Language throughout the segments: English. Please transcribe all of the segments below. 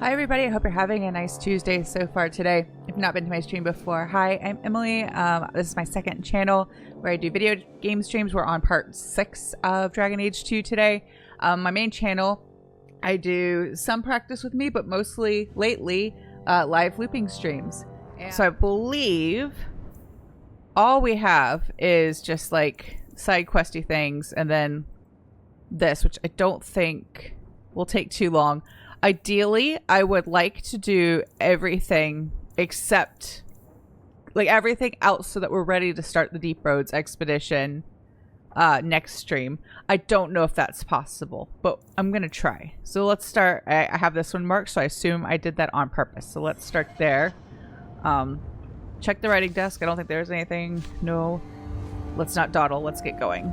Hi everybody, I hope you're having a nice Tuesday so far today. If you've not been to my stream before, hi, I'm Emily. This is my second channel where I do video game streams. We're on part 6 of Dragon Age 2 today. My main channel, I do some practice with me, but mostly lately live looping streams. So I believe all we have is just like side questy things and then this, which I don't think will take too long. Ideally, I would like to do everything except, like, everything else so that we're ready to start the Deep Roads expedition next stream. I don't know if that's possible, but I'm going to try. So let's start. I have this one marked, so I assume I did that on purpose. So let's start there. Check the writing desk. I don't think there's anything. No. Let's not dawdle. Let's get going.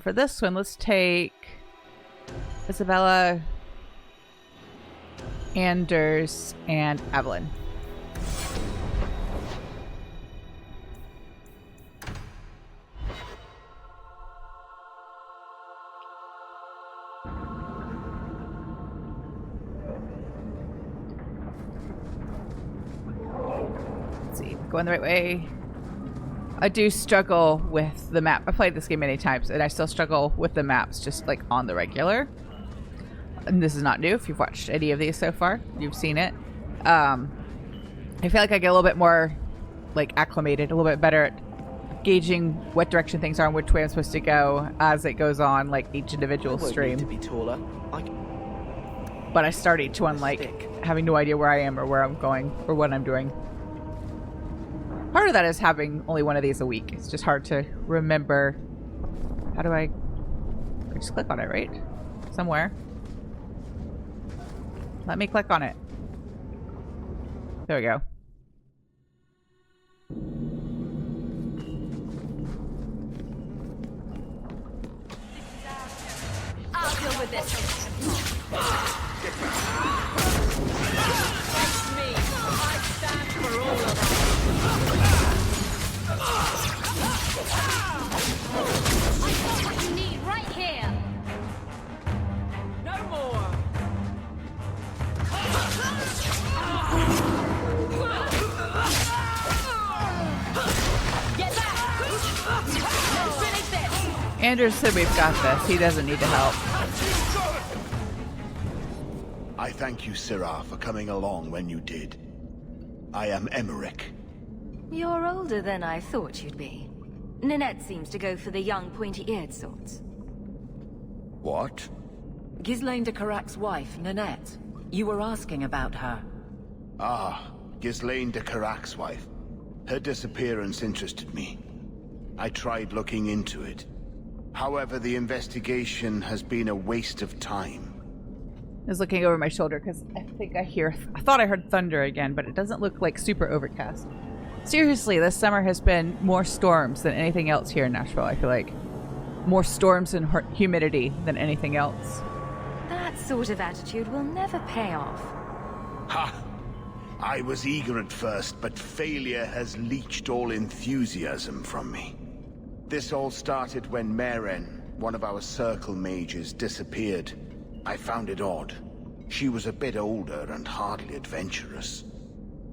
For this one, let's take Isabella, Anders, and Evelyn. Let's see, going the right way. I do struggle with the map. I've played this game many times, and I still struggle with the maps just like on the regular. And this is not new. If you've watched any of these so far, you've seen it. I feel like I get a little bit more like acclimated, a little bit better at gauging what direction things are and which way I'm supposed to go as it goes on, like each individual stream. To be taller. But I start each one like having no idea where I am or where I'm going or what I'm doing. Part of that is having only one of these a week. It's just hard to remember. How do I just click on it, right? Somewhere. Let me click on it. There we go. I'll deal with this. It's me. I stand for all of us. I got what you need right here. No more. Get back. Finish this. Anders said we've got this. He doesn't need to help. I thank you, Syrah, for coming along when you did. I am Emmerich. You're older than I thought you'd be. Ninette seems to go for the young, pointy-eared sorts. What? Ghislaine de Carac's wife, Ninette. You were asking about her. Ah, Ghislaine de Carac's wife. Her disappearance interested me. I tried looking into it. However, the investigation has been a waste of time. I was looking over my shoulder because I think I thought I heard thunder again, but it doesn't look like super overcast. Seriously, this summer has been more storms than anything else here in Nashville, I feel like. More storms and humidity than anything else. That sort of attitude will never pay off. Ha! I was eager at first, but failure has leached all enthusiasm from me. This all started when Maren, one of our circle mages, disappeared. I found it odd. She was a bit older and hardly adventurous.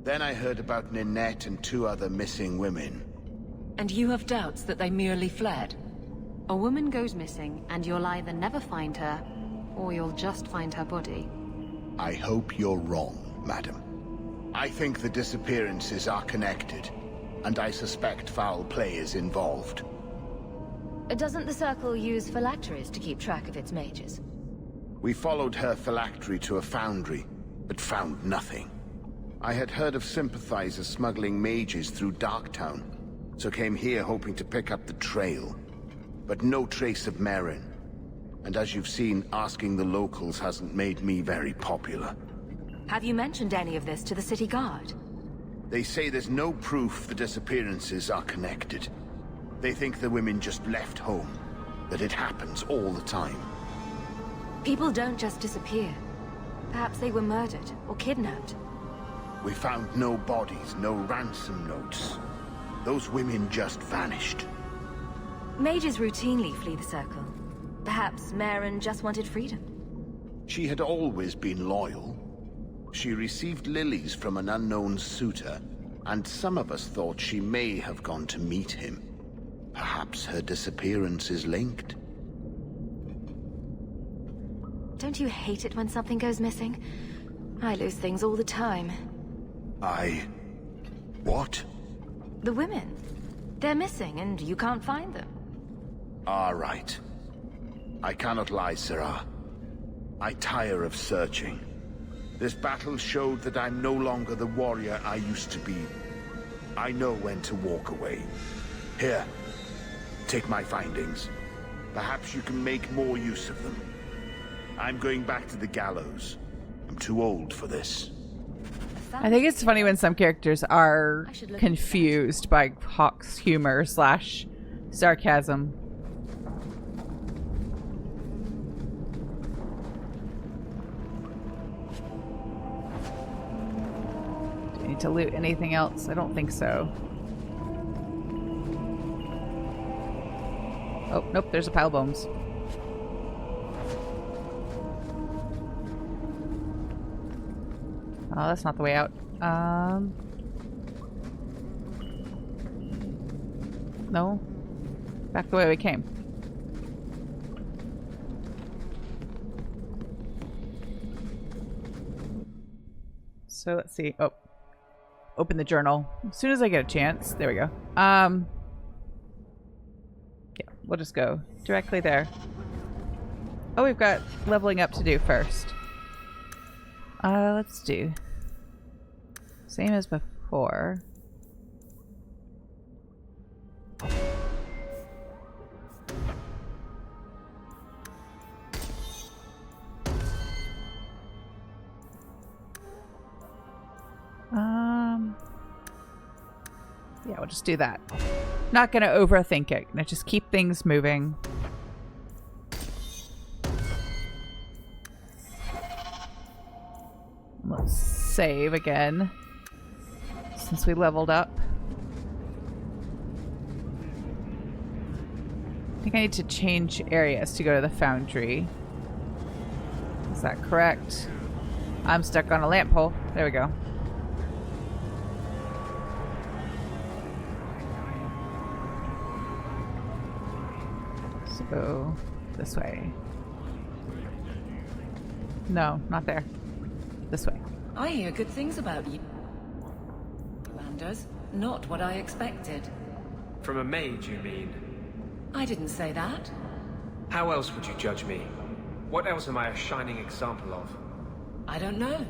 Then I heard about Ninette and 2 other missing women. And you have doubts that they merely fled? A woman goes missing, and you'll either never find her, or you'll just find her body. I hope you're wrong, madam. I think the disappearances are connected, and I suspect foul play is involved. Doesn't the Circle use phylacteries to keep track of its mages? We followed her phylactery to a foundry, but found nothing. I had heard of sympathizers smuggling mages through Darktown, so came here hoping to pick up the trail. But no trace of Maren. And as you've seen, asking the locals hasn't made me very popular. Have you mentioned any of this to the city guard? They say there's no proof the disappearances are connected. They think the women just left home, that it happens all the time. People don't just disappear. Perhaps they were murdered or kidnapped. We found no bodies, no ransom notes. Those women just vanished. Mages routinely flee the Circle. Perhaps Maren just wanted freedom. She had always been loyal. She received lilies from an unknown suitor, and some of us thought she may have gone to meet him. Perhaps her disappearance is linked. Don't you hate it when something goes missing? I lose things all the time. What? The women. They're missing, and you can't find them. Ah, right. I cannot lie, Sarah. I tire of searching. This battle showed that I'm no longer the warrior I used to be. I know when to walk away. Here, take my findings. Perhaps you can make more use of them. I'm going back to the gallows. I'm too old for this. I think it's funny when some characters are confused by Hawke's humor / sarcasm. Do I need to loot anything else? I don't think so. Oh, nope, there's a pile of bones. Oh, that's not the way out. No. Back the way we came. So let's see. Oh. Open the journal. As soon as I get a chance. There we go. Yeah, we'll just go directly there. Oh, we've got leveling up to do first. Let's do same as before. Yeah, we'll just do that. Not gonna overthink it. Gonna just keep things moving. Let's save again, since we leveled up. I think I need to change areas to go to the foundry. Is that correct? I'm stuck on a lamp pole. There we go. So go this way. No, not there. This way. I hear good things about you. Landers, not what I expected. From a mage, you mean? I didn't say that. How else would you judge me? What else am I a shining example of? I don't know.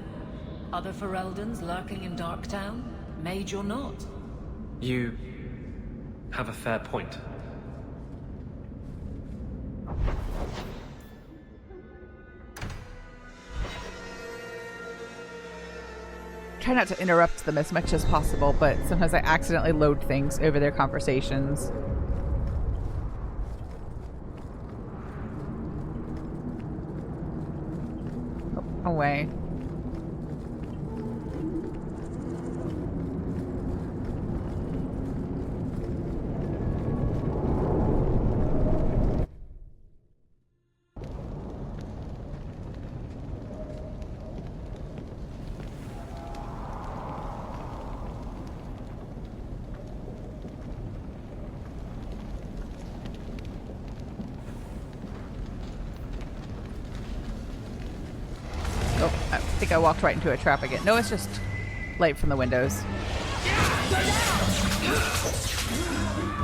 Other Fereldans lurking in Darktown? Mage or not? You have a fair point. Try not to interrupt them as much as possible, but sometimes I accidentally load things over their conversations. Oh, away. I think I walked right into a trap again. No, it's just light from the windows.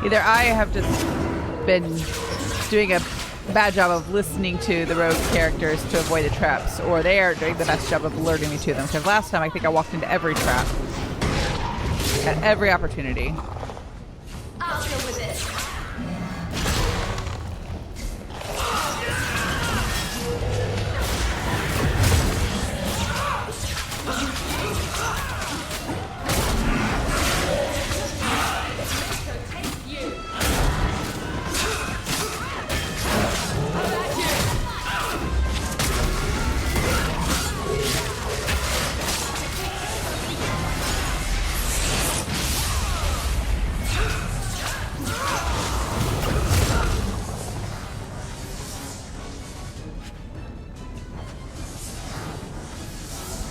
Either I have just been doing a bad job of listening to the rogue characters to avoid the traps, or they are doing the best job of alerting me to them. Because last time I think I walked into every trap at every opportunity. I'll deal with it.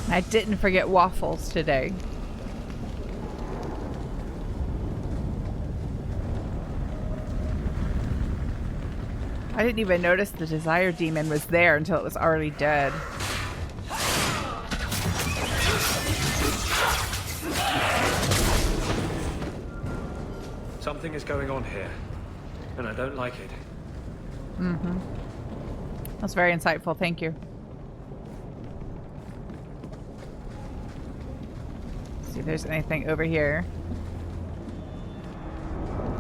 I didn't forget waffles today. I didn't even notice the Desire Demon was there until it was already dead. Something is going on here, and I don't like it. Mm-hmm. That's very insightful, thank you. Let's see if there's anything over here.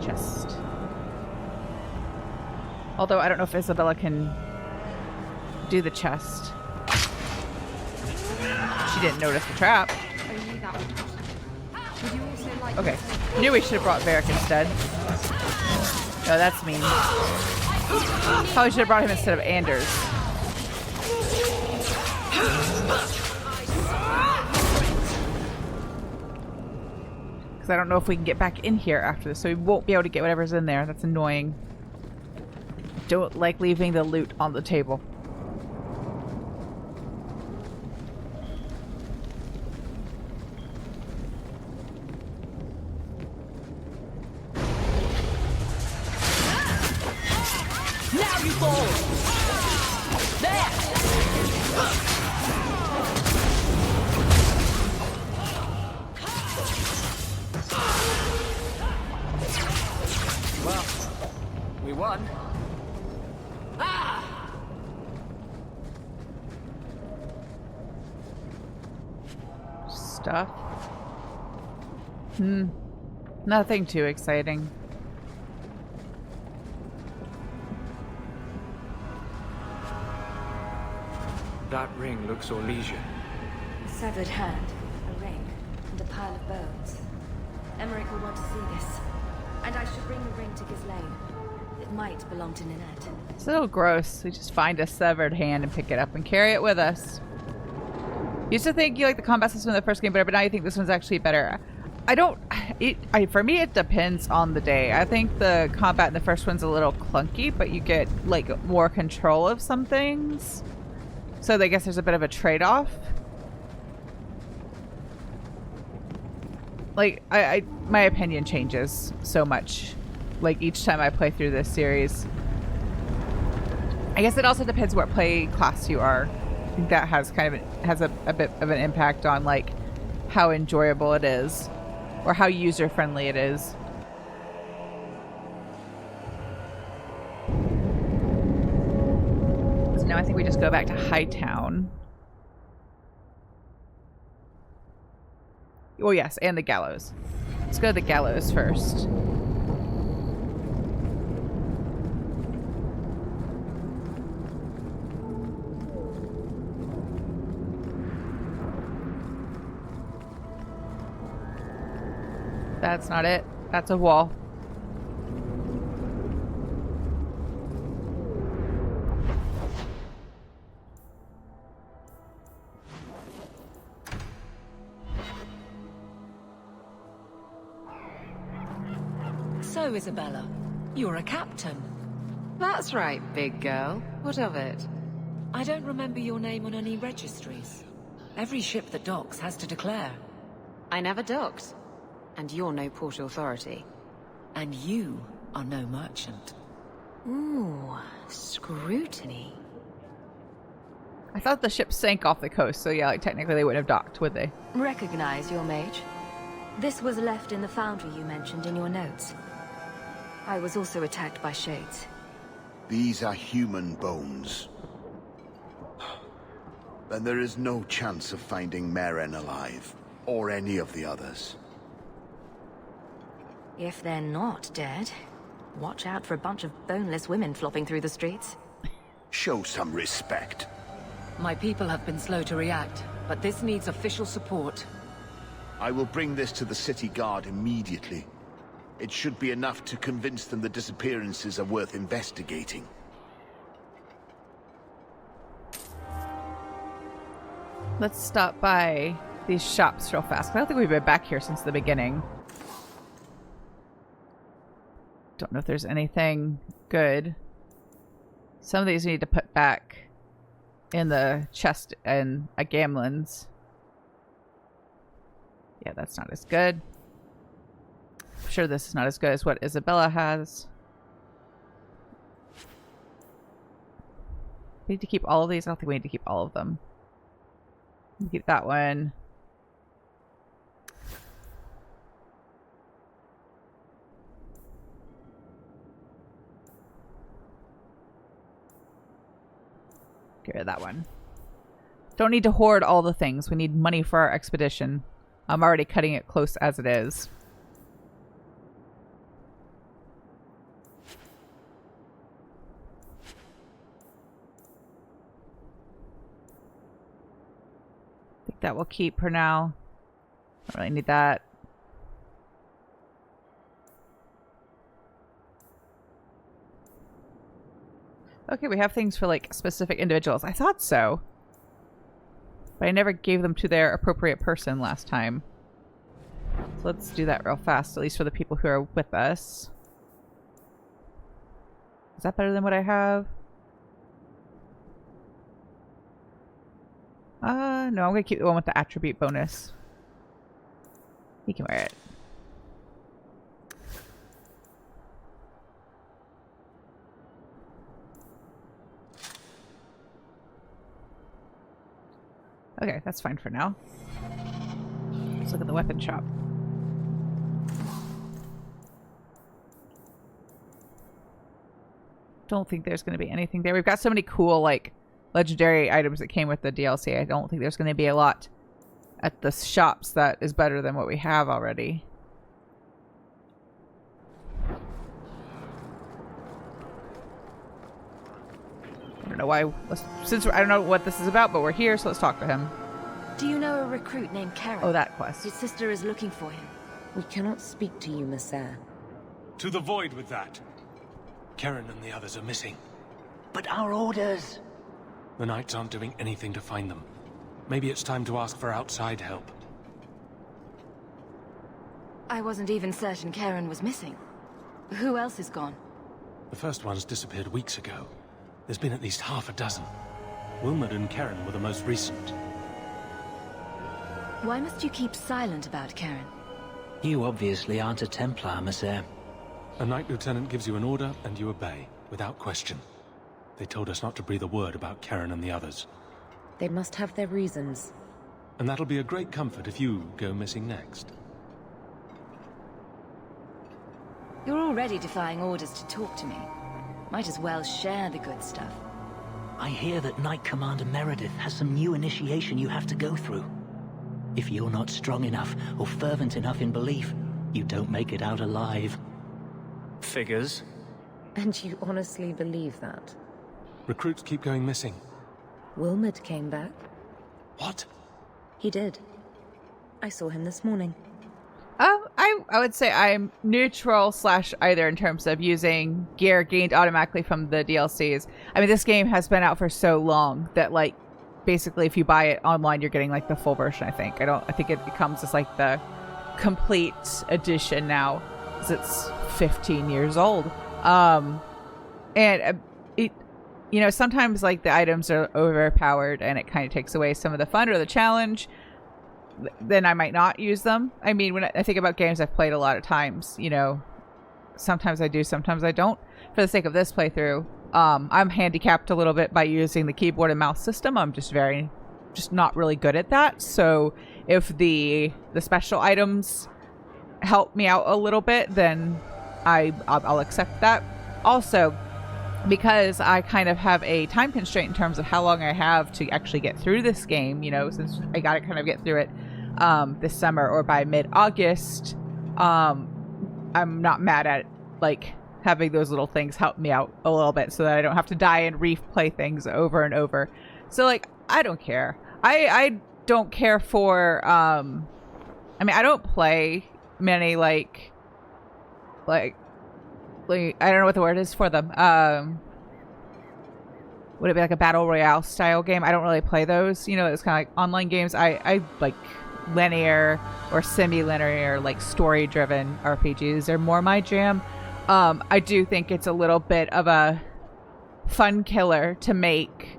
Chest. Although I don't know if Isabella can do the chest. She didn't notice the trap. Okay. Knew we should have brought Varric instead. Oh, that's mean. Probably should have brought him instead of Anders. Because I don't know if we can get back in here after this, so we won't be able to get whatever's in there. That's annoying. Don't like leaving the loot on the table. Now you fall! There! Well, we won. Stuff. Nothing too exciting. That ring looks Orlesian. A severed hand, a ring, and a pile of bones. Emmerich will want to see this. And I should bring the ring to Ghislaine. It might belong to Ninette. It's a little gross. We just find a severed hand and pick it up and carry it with us. Used to think you like the combat system in the first game better, but now you think this one's actually better. I don't... for me, it depends on the day. I think the combat in the first one's a little clunky, but you get, like, more control of some things. So I guess there's a bit of a trade-off. Like, my opinion changes so much. Like, each time I play through this series. I guess it also depends what play class you are. I think that has kind of a bit of an impact on, like, how enjoyable it is. Or how user-friendly it is. So now I think we just go back to Hightown. Oh yes, and the gallows. Let's go to the gallows first. That's not it. That's a wall. So, Isabella, you're a captain. That's right, big girl. What of it? I don't remember your name on any registries. Every ship that docks has to declare. I never docked. And you're no port authority. And you are no merchant. Ooh, scrutiny. I thought the ship sank off the coast, so yeah, like technically they wouldn't have docked, would they? Recognize your mage. This was left in the foundry you mentioned in your notes. I was also attacked by shades. These are human bones. Then there is no chance of finding Maren alive, or any of the others. If they're not dead, watch out for a bunch of boneless women flopping through the streets. Show some respect. My people have been slow to react, but this needs official support. I will bring this to the city guard immediately. It should be enough to convince them the disappearances are worth investigating. Let's stop by these shops real fast. I don't think we've been back here since the beginning. Don't know if there's anything good. Some of these we need to put back in the chest and a Gamlen's. Yeah, that's not as good. I'm sure this is not as good as what Isabella has. We need to keep all of these. I don't think we need to keep all of them. Keep that one. Get rid of that one. Don't need to hoard all the things. We need money for our expedition. I'm already cutting it close as it is. I think that will keep for now. Don't really need that. Okay, we have things for like specific individuals. I thought so. But I never gave them to their appropriate person last time. So let's do that real fast, at least for the people who are with us. Is that better than what I have? No, I'm gonna keep the one with the attribute bonus. He can wear it. Okay, that's fine for now. Let's look at the weapon shop. Don't think there's going to be anything there. We've got so many cool, like, legendary items that came with the DLC. I don't think there's going to be a lot at the shops that is better than what we have already. I don't know why. Since I don't know what this is about, but we're here, so let's talk to him. Do you know a recruit named Karen? Oh, that quest. His sister is looking for him. We cannot speak to you, Messer. To the void with that. Karen and the others are missing. But our orders... The Knights aren't doing anything to find them. Maybe it's time to ask for outside help. I wasn't even certain Karen was missing. Who else is gone? The first ones disappeared weeks ago. There's been at least half a dozen. Wilmot and Karen were the most recent. Why must you keep silent about Karen? You obviously aren't a Templar, Messer. A Knight Lieutenant gives you an order, and you obey, without question. They told us not to breathe a word about Karen and the others. They must have their reasons. And that'll be a great comfort if you go missing next. You're already defying orders to talk to me. Might as well share the good stuff. I hear that Knight Commander Meredith has some new initiation you have to go through. If you're not strong enough or fervent enough in belief, you don't make it out alive. Figures. And you honestly believe that? Recruits keep going missing. Wilmot came back. What? He did. I saw him this morning. I would say I'm neutral / either in terms of using gear gained automatically from the DLCs. I mean, this game has been out for so long that, like, basically if you buy it online, you're getting, like, the full version, I think. I think it comes as, like, the complete edition now, because it's 15 years old. And it, you know, sometimes, like, the items are overpowered and it kind of takes away some of the fun or the challenge. Then I might not use them. I mean, when I think about games I've played a lot of times, you know, sometimes I do, sometimes I don't. For the sake of this playthrough, I'm handicapped a little bit by using the keyboard and mouse system. I'm just not really good at that. So if the special items help me out a little bit, then I'll accept that. Also, because I kind of have a time constraint in terms of how long I have to actually get through this game, you know, since I gotta kind of get through it this summer or by mid-August, I'm not mad at, like, having those little things help me out a little bit so that I don't have to die and replay things over and over. So, like, I don't care. I don't care for, I mean, I don't play many, like, I don't know what the word is for them. Would it be like a battle royale style game? I don't really play those. You know, it's kind of like online games. I like linear or semi-linear, like story-driven RPGs. They're more my jam. I do think it's a little bit of a fun killer to make,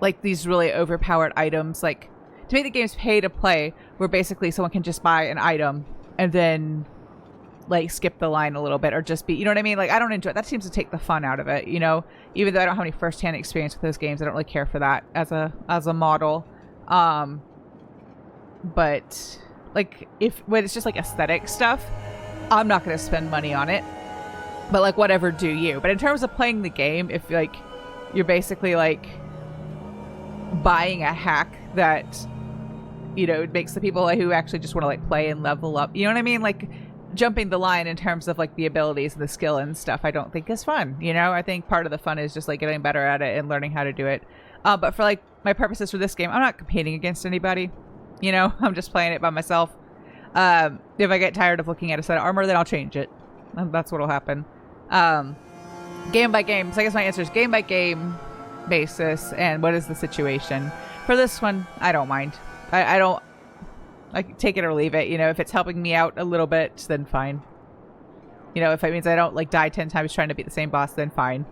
like these really overpowered items. Like, to make the games pay to play, where basically someone can just buy an item and then like skip the line a little bit or just be, you know what I mean? Like, I don't enjoy it. That seems to take the fun out of it, you know? Even though I don't have any first-hand experience with those games, I don't really care for that as a model. But like when it's just like aesthetic stuff, I'm not going to spend money on it. But like, whatever, do you. But in terms of playing the game, if like you're basically like buying a hack that, you know, makes the people who actually just want to like play and level up, you know what I mean? Like, jumping the line in terms of like the abilities and the skill and stuff, I don't think is fun. You know, I think part of the fun is just like getting better at it and learning how to do it. But for like my purposes for this game, I'm not competing against anybody. You know, I'm just playing it by myself. If I get tired of looking at a set of armor, then I'll change it. That's what'll happen. Game by game. So I guess my answer is game by game basis. And what is the situation? For this one, I don't mind. I don't. Like, take it or leave it. You know, if it's helping me out a little bit, then fine. You know, if it means I don't like die 10 times trying to beat the same boss, then fine.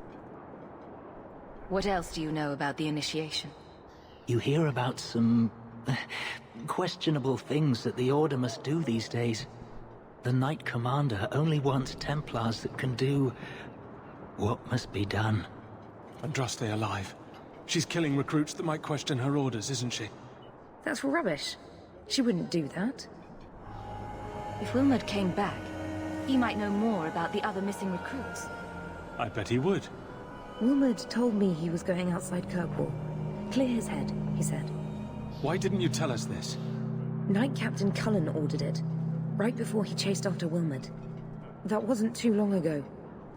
What else do you know about the initiation? You hear about some questionable things that the Order must do these days. The Knight Commander only wants Templars that can do what must be done. Andraste alive. She's killing recruits that might question her orders, isn't she? That's rubbish. She wouldn't do that. If Wilmot came back, he might know more about the other missing recruits. I bet he would. Wilmot told me he was going outside Kirkwall. Clear his head, he said. Why didn't you tell us this? Knight Captain Cullen ordered it, right before he chased after Wilmot. That wasn't too long ago.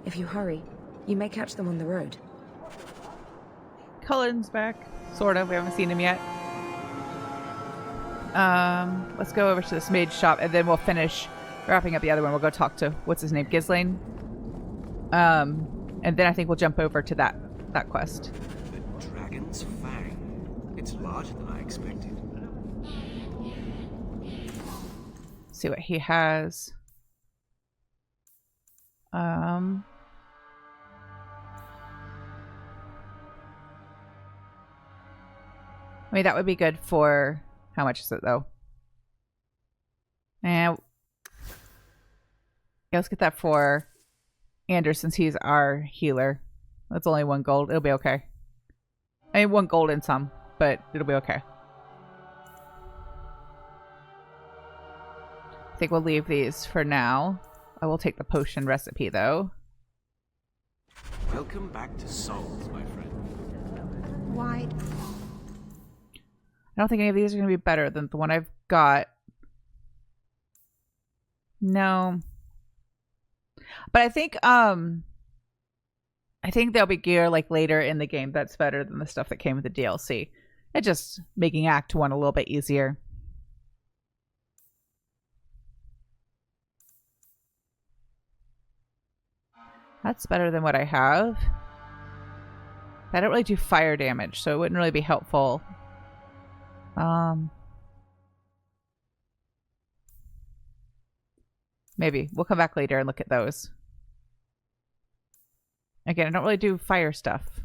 If you hurry, you may catch them on the road. Cullen's back. Sort of. We haven't seen him yet. Let's go over to this mage shop, and then we'll finish wrapping up the other one. We'll go talk to, what's his name, Ghislaine. And then I think we'll jump over to that quest. The Dragon's Fang. It's larger than I expected. See what he has. I mean, that would be good for... How much is it, though? And yeah, let's get that for Anders, since he's our healer. That's only 1 gold. It'll be okay. I mean, 1 gold and some, but it'll be okay. I think we'll leave these for now. I will take the potion recipe, though. Welcome back to Souls, my friend. Wide. I don't think any of these are going to be better than the one I've got. No. But I think there'll be gear like later in the game that's better than the stuff that came with the DLC. It's just making Act 1 a little bit easier. That's better than what I have. I don't really do fire damage, so it wouldn't really be helpful. Maybe. We'll come back later and look at those. Again, I don't really do fire stuff.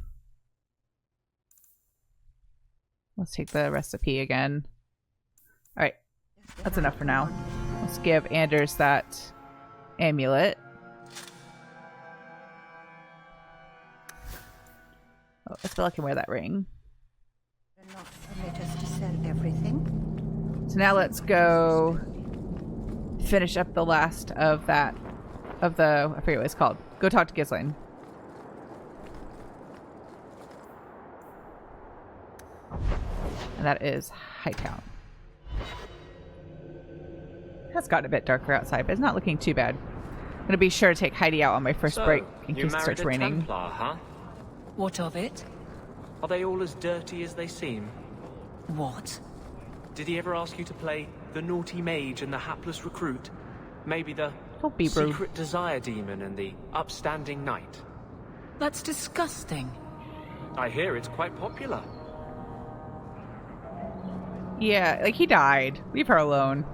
Let's take the recipe again. Alright. That's enough for now. Let's give Anders that amulet. Oh, I feel like I can wear that ring. So now let's go finish up the last of that, I forget what it's called. Go talk to Ghislaine. And that is Hightown. It's gotten a bit darker outside, but it's not looking too bad. I'm going to be sure to take Heidi out on my first break in case it starts raining. Templar, huh? What of it? Are they all as dirty as they seem? What? Did he ever ask you to play the naughty mage and the hapless recruit? Maybe the Don't be rude. secret desire demon and the upstanding knight? That's disgusting. I hear it's quite popular. Yeah, like he died. Leave her alone.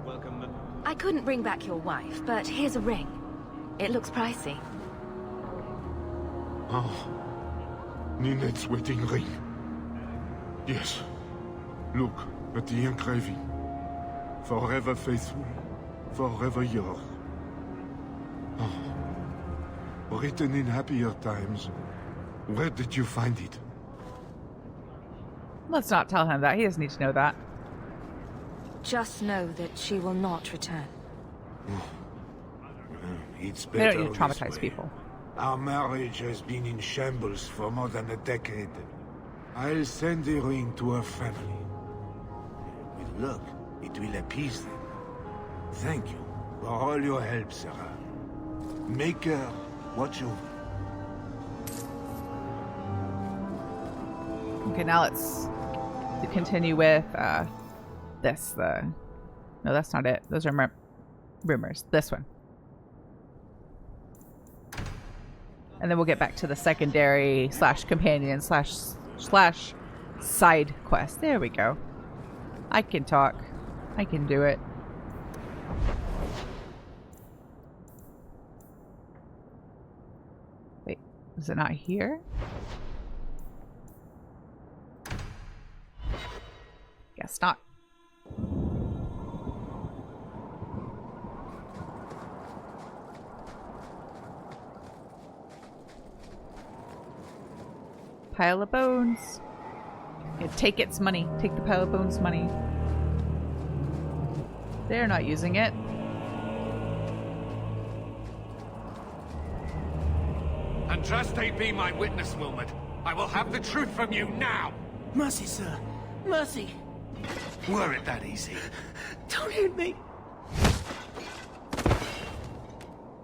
I couldn't bring back your wife, but here's a ring. It looks pricey. Oh. Ninette's wedding ring. Yes. Look at the engraving. Forever faithful, forever yours. Oh. Written in happier times. Where did you find it? Let's not tell him that. He doesn't need to know that. Just know that she will not return. It's They better don't need to traumatize this way. people. Our marriage has been in shambles for more than a decade. I'll send the ring to her family. With luck, it will appease them. Thank you for all your help, Sarah. Make her watch over. Okay, now let's continue with this. No, that's not it. Those are rumors. This one. And then we'll get back to the secondary / companion / side quest. There we go. I can talk. I can do it. Wait, is it not here? Guess not. Pile of bones. Yeah, take its money. Take the pile of bones money. They're not using it. Andraste be my witness, Wilmot. I will have the truth from you now! Mercy, sir. Mercy. Were it that easy? Don't hit me.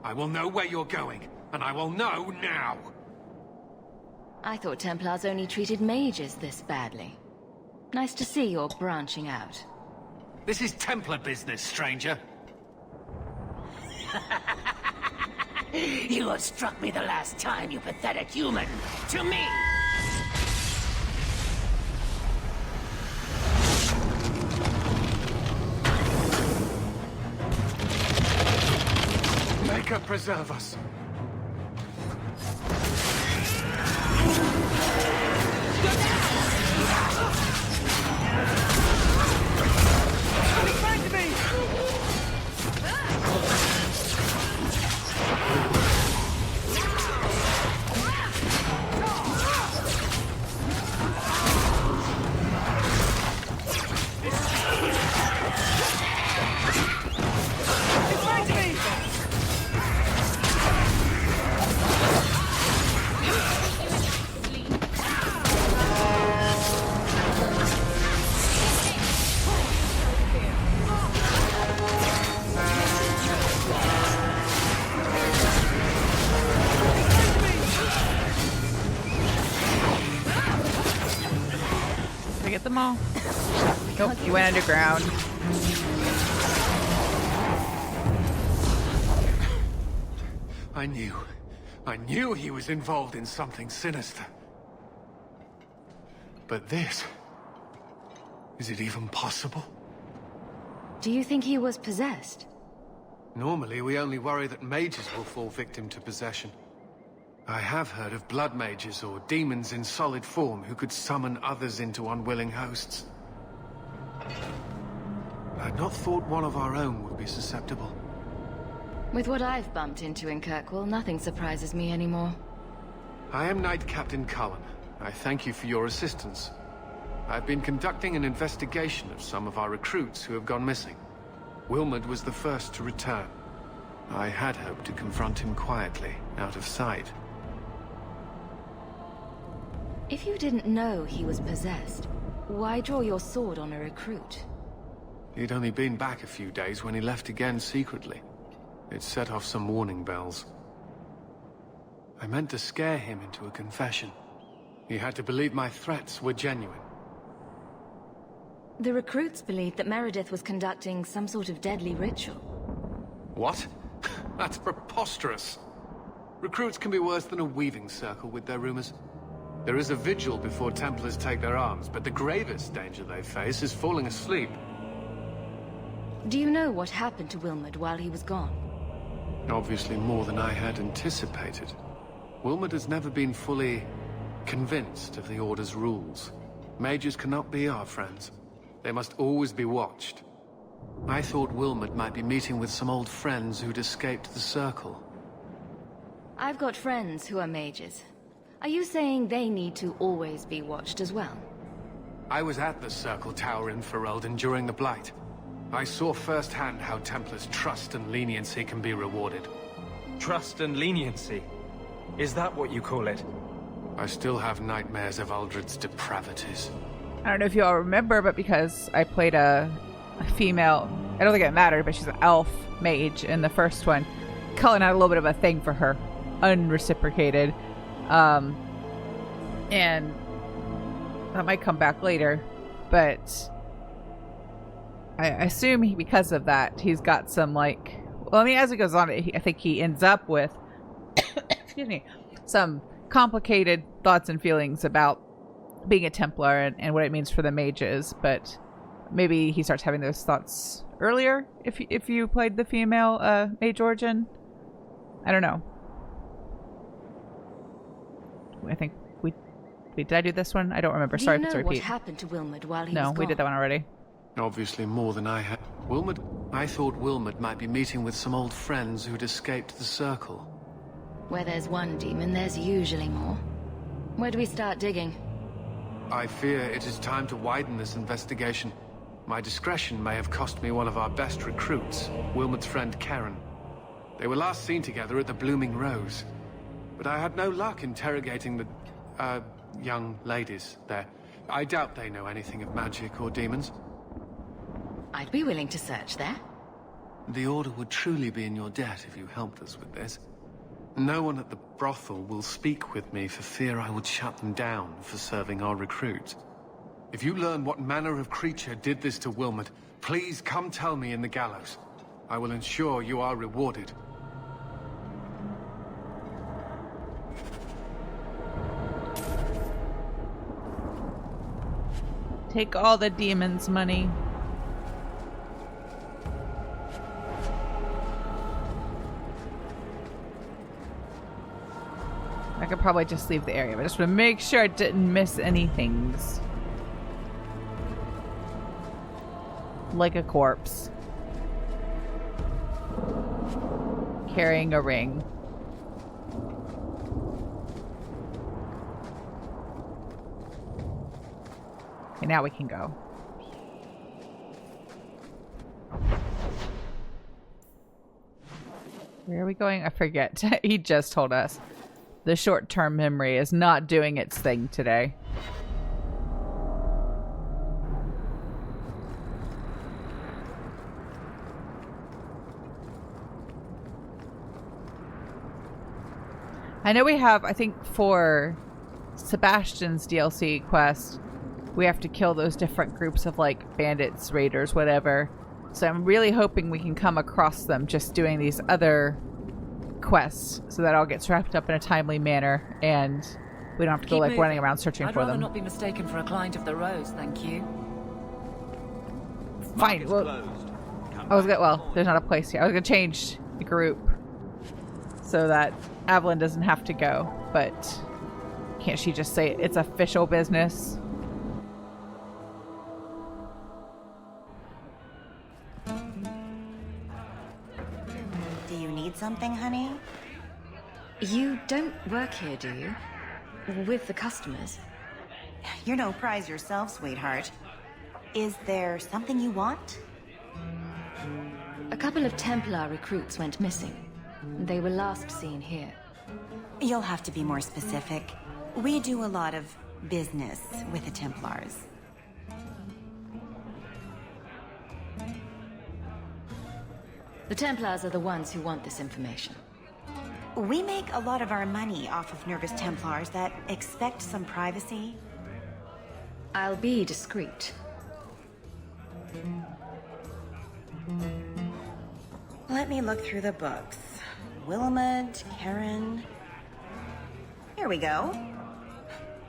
I will know where you're going, and I will know now! I thought Templars only treated mages this badly. Nice to see you're branching out. This is Templar business, stranger. You have struck me the last time, you pathetic human. To me! May God preserve us. Get them all. Nope, you went underground. I knew he was involved in something sinister. But this... is it even possible? Do you think he was possessed? Normally, we only worry that mages will fall victim to possession. I have heard of blood mages or demons in solid form who could summon others into unwilling hosts. I'd not thought one of our own would be susceptible. With what I've bumped into in Kirkwall, nothing surprises me anymore. I am Knight Captain Cullen. I thank you for your assistance. I've been conducting an investigation of some of our recruits who have gone missing. Wilmot was the first to return. I had hoped to confront him quietly, out of sight. If you didn't know he was possessed, why draw your sword on a recruit? He'd only been back a few days when he left again secretly. It set off some warning bells. I meant to scare him into a confession. He had to believe my threats were genuine. The recruits believed that Meredith was conducting some sort of deadly ritual. What? That's preposterous. Recruits can be worse than a weaving circle with their rumors. There is a vigil before Templars take their arms, but the gravest danger they face is falling asleep. Do you know what happened to Wilmot while he was gone? Obviously more than I had anticipated. Wilmot has never been fully convinced of the Order's rules. Mages cannot be our friends. They must always be watched. I thought Wilmot might be meeting with some old friends who'd escaped the Circle. I've got friends who are mages. Are you saying they need to always be watched as well? I was at the Circle Tower in Ferelden during the Blight. I saw firsthand how Templars' trust and leniency can be rewarded. Trust and leniency? Is that what you call it? I still have nightmares of Uldred's depravities. I don't know if you all remember, but because I played a female, I don't think it mattered, but she's an elf mage in the first one, Cullen had a little bit of a thing for her, unreciprocated, and that might come back later, but I assume because of that, he's got some, like, well, I mean, as it goes on, I think he ends up with, excuse me, some complicated thoughts and feelings about being a Templar and what it means for the mages, but maybe he starts having those thoughts earlier if you played the female mage origin. I don't know. I think we did I do this one? I don't remember. Sorry if it's a repeat. Do you know what happened to Wilmot while he was gone? No, we did that one already. Obviously more than I had. Wilmot? I thought Wilmot might be meeting with some old friends who'd escaped the Circle. Where there's one demon, there's usually more. Where do we start digging? I fear it is time to widen this investigation. My discretion may have cost me one of our best recruits, Wilmot's friend Karen. They were last seen together at the Blooming Rose. But I had no luck interrogating the, young ladies there. I doubt they know anything of magic or demons. I'd be willing to search there. The Order would truly be in your debt if you helped us with this. No one at the brothel will speak with me for fear I would shut them down for serving our recruits. If you learn what manner of creature did this to Wilmot, please come tell me in the gallows. I will ensure you are rewarded. Take all the demons' money. I could probably just leave the area, but I just want to make sure I didn't miss any things. Like a corpse. Carrying a ring. Okay, now we can go. Where are we going? I forget. He just told us. The short-term memory is not doing its thing today. I know we have, I think for Sebastian's DLC quest, we have to kill those different groups of like bandits, raiders, whatever. So I'm really hoping we can come across them just doing these other quests so that all gets wrapped up in a timely manner and we don't have to go like running around searching for them. I'd rather not be mistaken for a client of the Rose, thank you. Fine. Well, I was gonna, well, there's not a place here. I was gonna change the group so that Evelyn doesn't have to go, but can't she just say it's official business? Something, honey? You don't work here, do you? With the customers? You're no prize yourself, sweetheart. Is there something you want? A couple of Templar recruits went missing. They were last seen here. You'll have to be more specific. We do a lot of business with the Templars. The Templars are the ones who want this information. We make a lot of our money off of nervous Templars that expect some privacy. I'll be discreet. Let me look through the books. Wilmot, Karen... Here we go.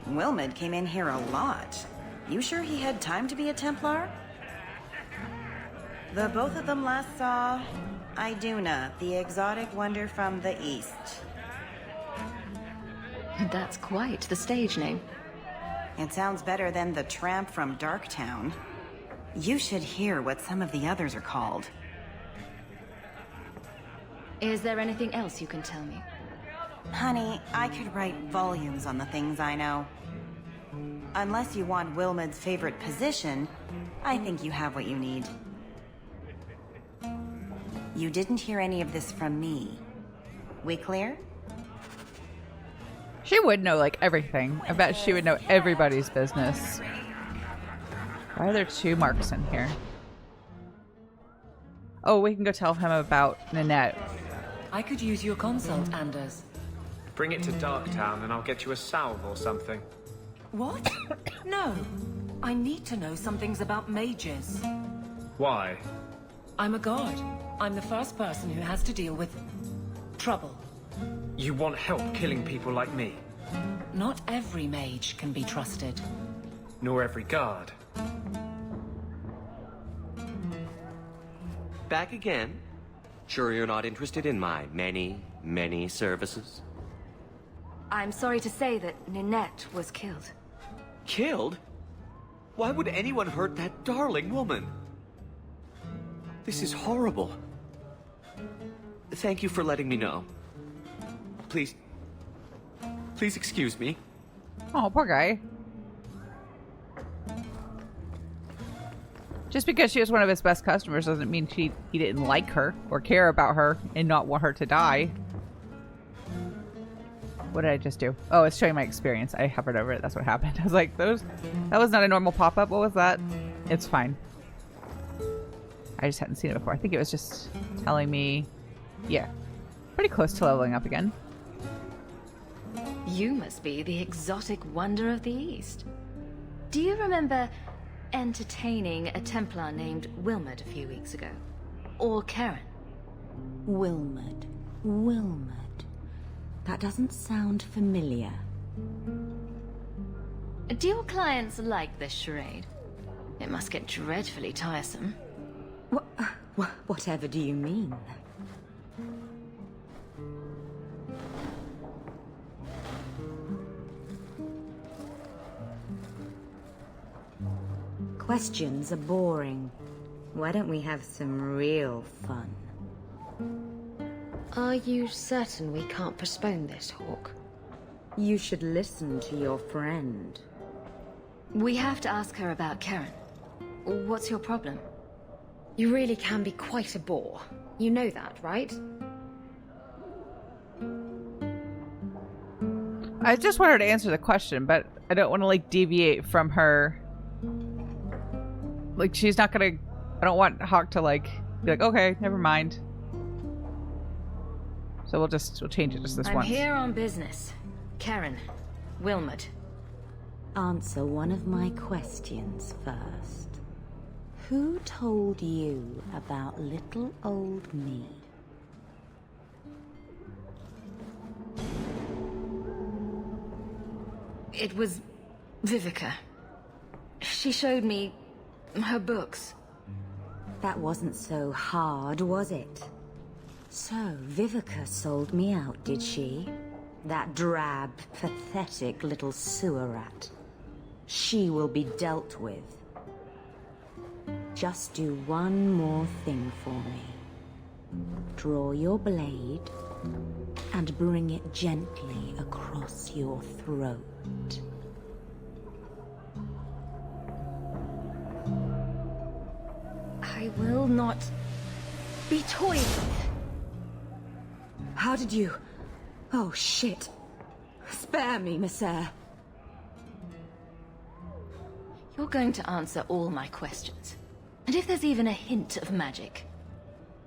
Wilmot came in here a lot. You sure he had time to be a Templar? The both of them last saw Iduna, the exotic wonder from the east. That's quite the stage name. It sounds better than the tramp from Darktown. You should hear what some of the others are called. Is there anything else you can tell me? Honey, I could write volumes on the things I know. Unless you want Wilmot's favorite position, I think you have what you need. You didn't hear any of this from me. We clear? She would know, like, everything. I bet she would know everybody's business. Why are there 2 marks in here? Oh, we can go tell him about Ninette. I could use your consult, Anders. Bring it to Darktown and I'll get you a salve or something. What? No. I need to know some things about mages. Why? I'm a god. I'm the first person who has to deal with trouble. You want help killing people like me? Not every mage can be trusted. Nor every guard. Back again? Sure you're not interested in my many, many services? I'm sorry to say that Ninette was killed. Killed? Why would anyone hurt that darling woman? This is horrible. Thank you for letting me know. Please excuse me. Oh, poor guy. Just because she was one of his best customers doesn't mean he didn't like her or care about her and not want her to die. What did I just do? Oh, it's showing my experience. I hovered over it. That's what happened. I was like, that was not a normal pop-up. What was that? It's fine. I just hadn't seen it before. I think it was just telling me, yeah, pretty close to leveling up again. You must be the exotic wonder of the East. Do you remember entertaining a Templar named Wilmot a few weeks ago? Or Karen? Wilmot. That doesn't sound familiar. Do your clients like this charade? It must get dreadfully tiresome. Whatever do you mean? Questions are boring. Why don't we have some real fun? Are you certain we can't postpone this, Hawke? You should listen to your friend. We have to ask her about Karen. What's your problem? You really can be quite a bore. You know that, right? I just want her to answer the question, but I don't want to, like, deviate from her. Like, she's not gonna... I don't want Hawke to, like, be like, okay, never mind. So we'll change it just this once. I'm here on business. Karen. Wilmot. Answer one of my questions first. Who told you about little old me? It was Vivica. She showed me her books. That wasn't so hard, was it? So, Vivica sold me out, did she? That drab, pathetic little sewer rat. She will be dealt with. Just do one more thing for me. Draw your blade and bring it gently across your throat. I will not be toyed with. How did you... Oh, shit. Spare me, Messere. You're going to answer all my questions. And if there's even a hint of magic.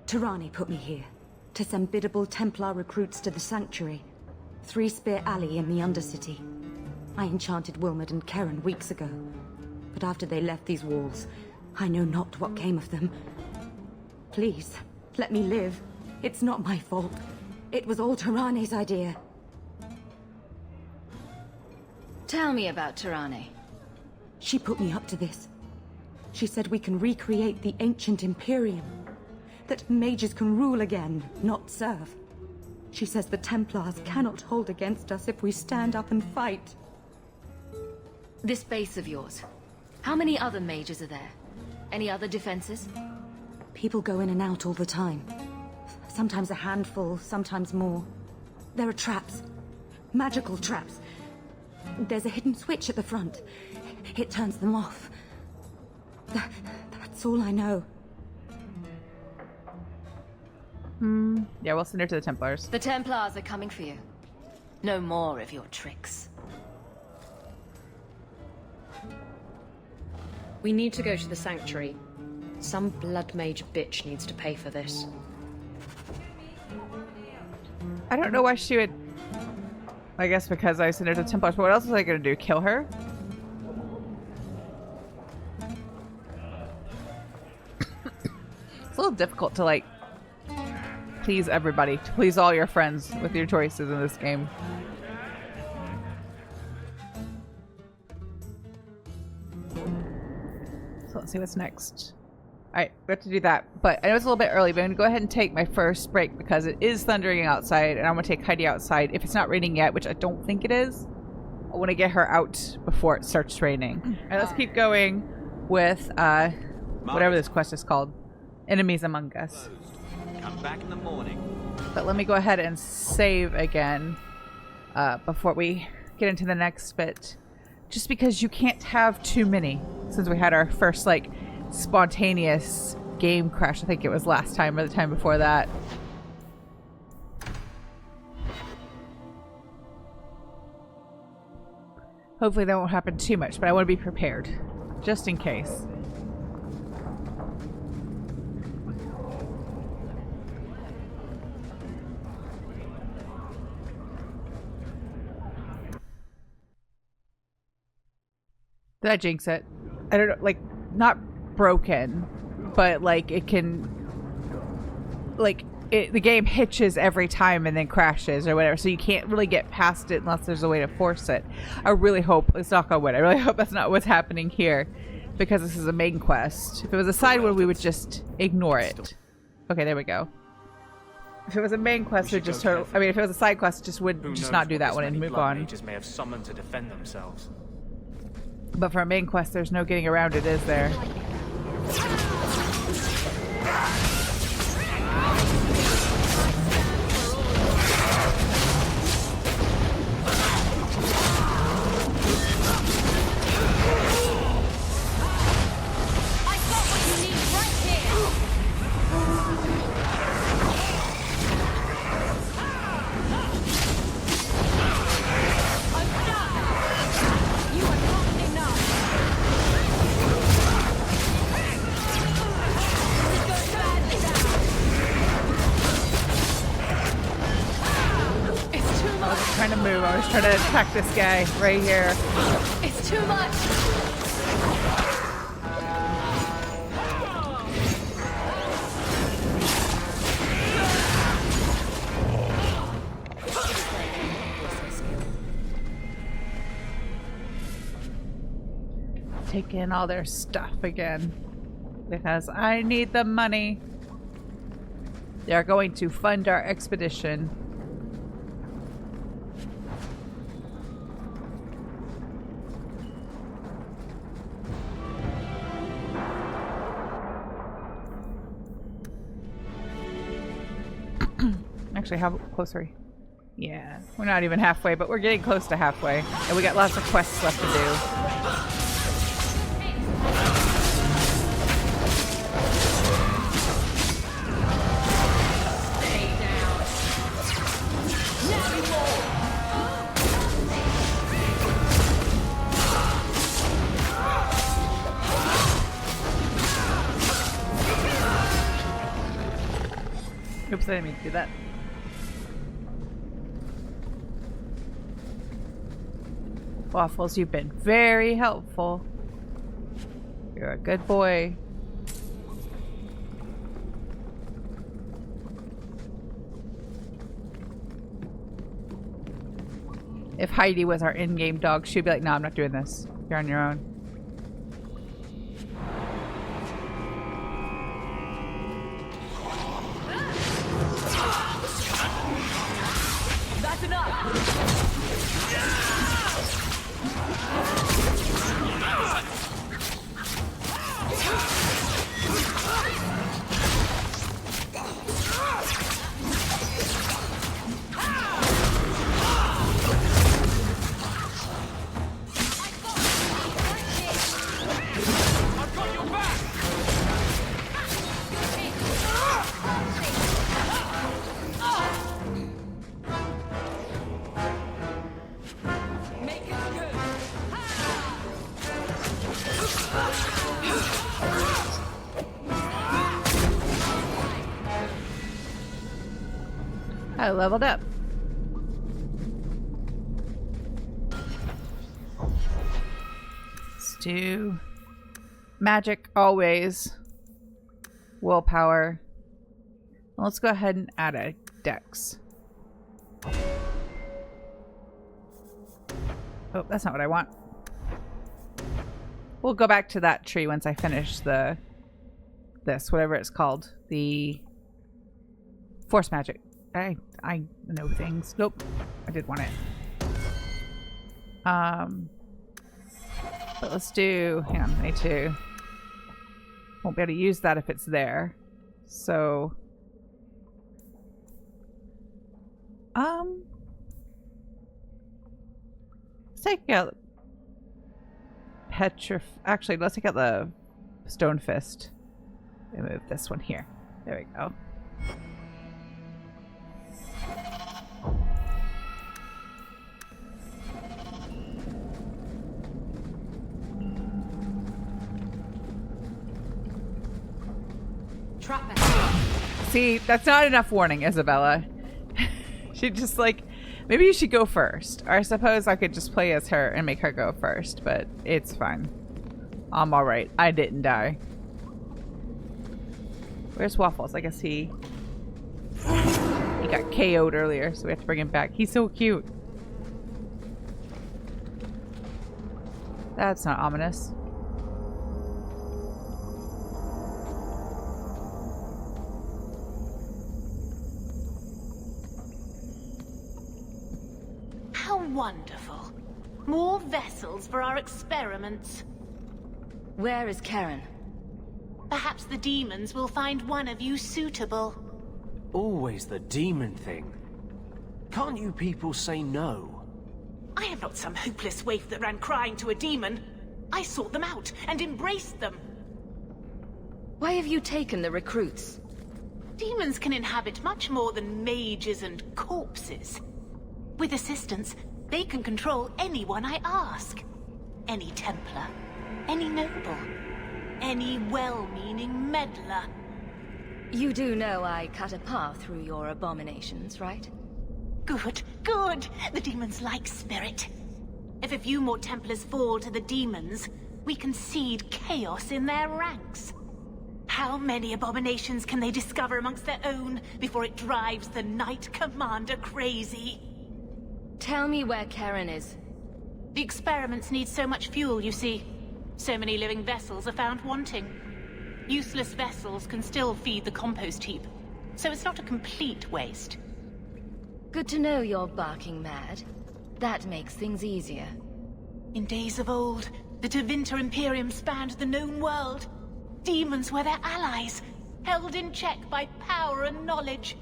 Tirani put me here to send biddable Templar recruits to the Sanctuary. 3 Spear Alley in the Undercity. I enchanted Wilmot and Karen weeks ago. But after they left these walls, I know not what came of them. Please, let me live. It's not my fault. It was all Tirani's idea. Tell me about Tirani. She put me up to this. She said we can recreate the ancient Imperium. That mages can rule again, not serve. She says the Templars cannot hold against us if we stand up and fight. This base of yours, how many other mages are there? Any other defenses? People go in and out all the time. Sometimes a handful, sometimes more. There are traps. Magical traps. There's a hidden switch at the front. It turns them off. That's all I know. Yeah, we'll send her to the Templars. The Templars are coming for you. No more of your tricks. We need to go to the Sanctuary. Some blood mage bitch needs to pay for this. I don't know why she would... I guess because I sent her to the Templars, but what else was I going to do? Kill her? It's a little difficult to, like, please everybody. To please all your friends with your choices in this game. So let's see what's next. Alright, we have to do that. But I know it's a little bit early, but I'm going to go ahead and take my first break because it is thundering outside, and I'm going to take Heidi outside. If it's not raining yet, which I don't think it is, I want to get her out before it starts raining. Alright, let's keep going with whatever this quest is called. Enemies Among Us. Come back in the morning. But let me go ahead and save again before we get into the next bit. Just because you can't have too many. Since we had our first, like, spontaneous game crash. I think it was last time or the time before that. Hopefully that won't happen too much, but I want to be prepared. Just in case. Did I jinx it? I don't know, like, not broken, but like it can, like, the game hitches every time and then crashes or whatever, so you can't really get past it unless there's a way to force it. I really hope, it's not gonna win, I really hope that's not what's happening here, because this is a main quest. If it was a side one, we would just ignore it. Okay, there we go. If it was a main quest, it just if it was a side quest, it just would just not do that one and move on. Mages may have summoned to defend themselves. But for a main quest, there's no getting around it, is there? I was trying to attack this guy right here. It's too much. Taking all their stuff again because I need the money. They're going to fund our expedition. Actually, how close are we? Yeah, we're not even halfway, but we're getting close to halfway. And we got lots of quests left to do. Oops, I didn't mean to do that. Waffles, you've been very helpful. You're a good boy. If Heidi was our in-game dog, she'd be like, no, I'm not doing this. You're on your own. That's enough! I leveled up. Let's do magic always. Willpower. Well, let's go ahead and add a dex. Oh, that's not what I want. We'll go back to that tree once I finish this, whatever it's called. The force magic. I know things. Nope. I did want it. But let's do, hang on, A2. Won't be able to use that if it's there. So, let's take out actually, let's take out the stone fist and move this one here. There we go. See, that's not enough warning, Isabella. She just like, maybe you should go first. Or I suppose I could just play as her and make her go first, but it's fine. I'm alright. I didn't die. Where's Waffles? I guess he got KO'd earlier, so we have to bring him back. He's so cute. That's not ominous. How wonderful. More vessels for our experiments. Where is Karen? Perhaps the demons will find one of you suitable. Always the demon thing. Can't you people say no? I am not some hopeless waif that ran crying to a demon. I sought them out and embraced them. Why have you taken the recruits? Demons can inhabit much more than mages and corpses. With assistance, they can control anyone I ask. Any Templar, any noble, any well-meaning meddler. You do know I cut a path through your abominations, right? Good, good. The demons like spirit. If a few more Templars fall to the demons, we can seed chaos in their ranks. How many abominations can they discover amongst their own before it drives the Knight Commander crazy? Tell me where Karen is. The experiments need so much fuel, you see. So many living vessels are found wanting. Useless vessels can still feed the compost heap, so it's not a complete waste. Good to know you're barking mad. That makes things easier. In days of old, the Tevinter Imperium spanned the known world. Demons were their allies, held in check by power and knowledge.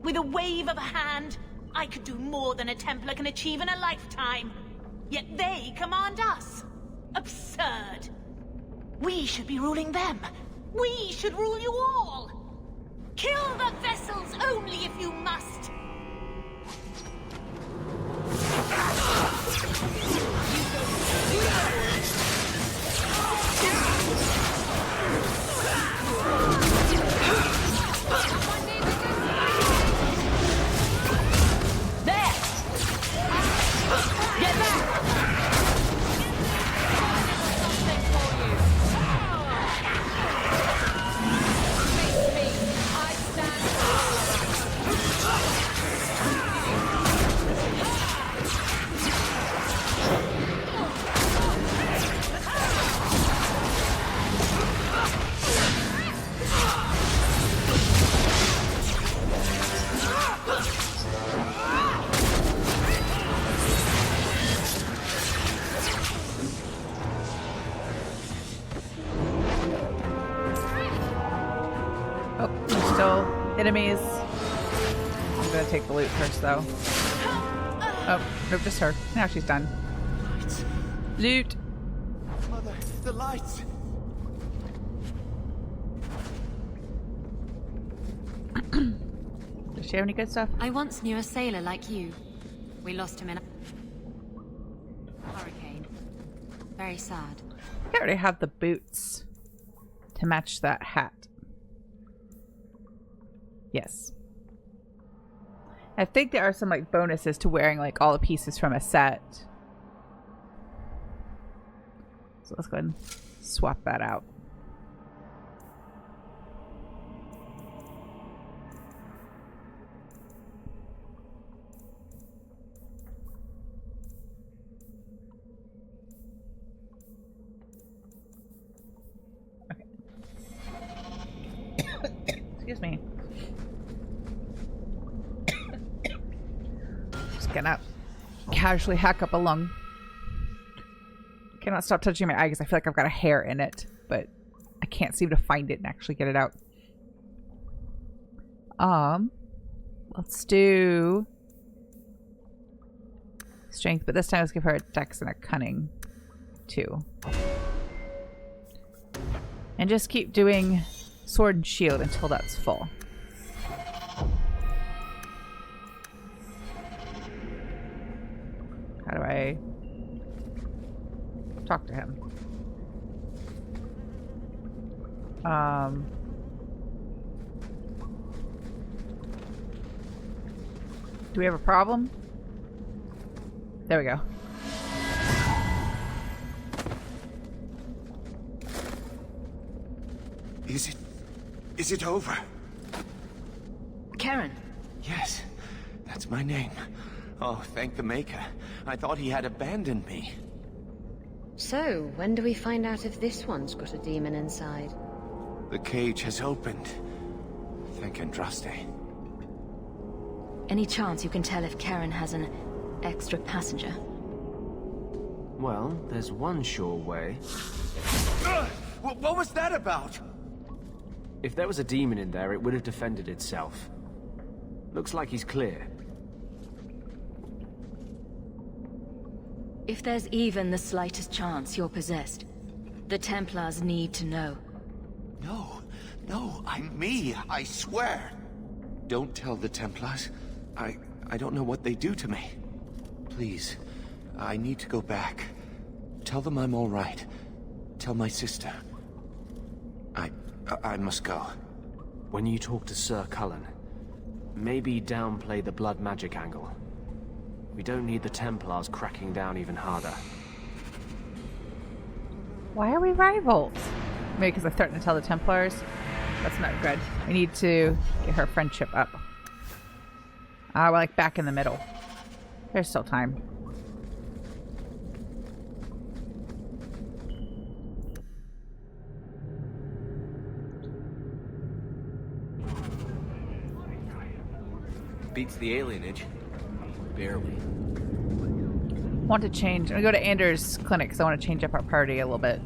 With a wave of a hand, I could do more than a Templar can achieve in a lifetime. Yet they command us. Absurd. We should be ruling them. We should rule you all. Kill the vessels only if you must. There! Get back! Something for you. Face me. I stand Oh, there's still enemies. I'm gonna take the loot first, though. Oh, nope, just her. Now she's done. Loot. Mother, the lights! Does she have any good stuff? I once knew a sailor like you. We lost him in a hurricane. Very sad. I already have the boots to match that hat. Yes. I think there are some like bonuses to wearing like all the pieces from a set. So let's go ahead and swap that out. Excuse me. Just gonna casually hack up a lung. Cannot stop touching my eye because I feel like I've got a hair in it, but I can't seem to find it and actually get it out. Let's do strength, but this time let's give her a dex and a cunning too. And just keep doing sword and shield until that's full. How do I talk to him? Do we have a problem? There we go. Is it over? Karen. Yes, that's my name. Oh, thank the Maker. I thought he had abandoned me. So, when do we find out if this one's got a demon inside? The cage has opened. Thank Andraste. Any chance you can tell if Karen has an extra passenger? Well, there's one sure way. What was that about? If there was a demon in there, it would have defended itself. Looks like he's clear. If there's even the slightest chance you're possessed, the Templars need to know. No, I'm me, I swear. Don't tell the Templars. I don't know what they do to me. Please, I need to go back. Tell them I'm all right. Tell my sister. I must go. When you talk to Sir Cullen, maybe downplay the blood magic angle. We don't need the Templars cracking down even harder. Why are we rivals? Maybe because I threatened to tell the Templars? That's not good. We need to get her friendship up. We're like back in the middle. There's still time. Beats the alienage. Barely. Want to change. I'm gonna go to Anders' clinic because I want to change up our party a little bit.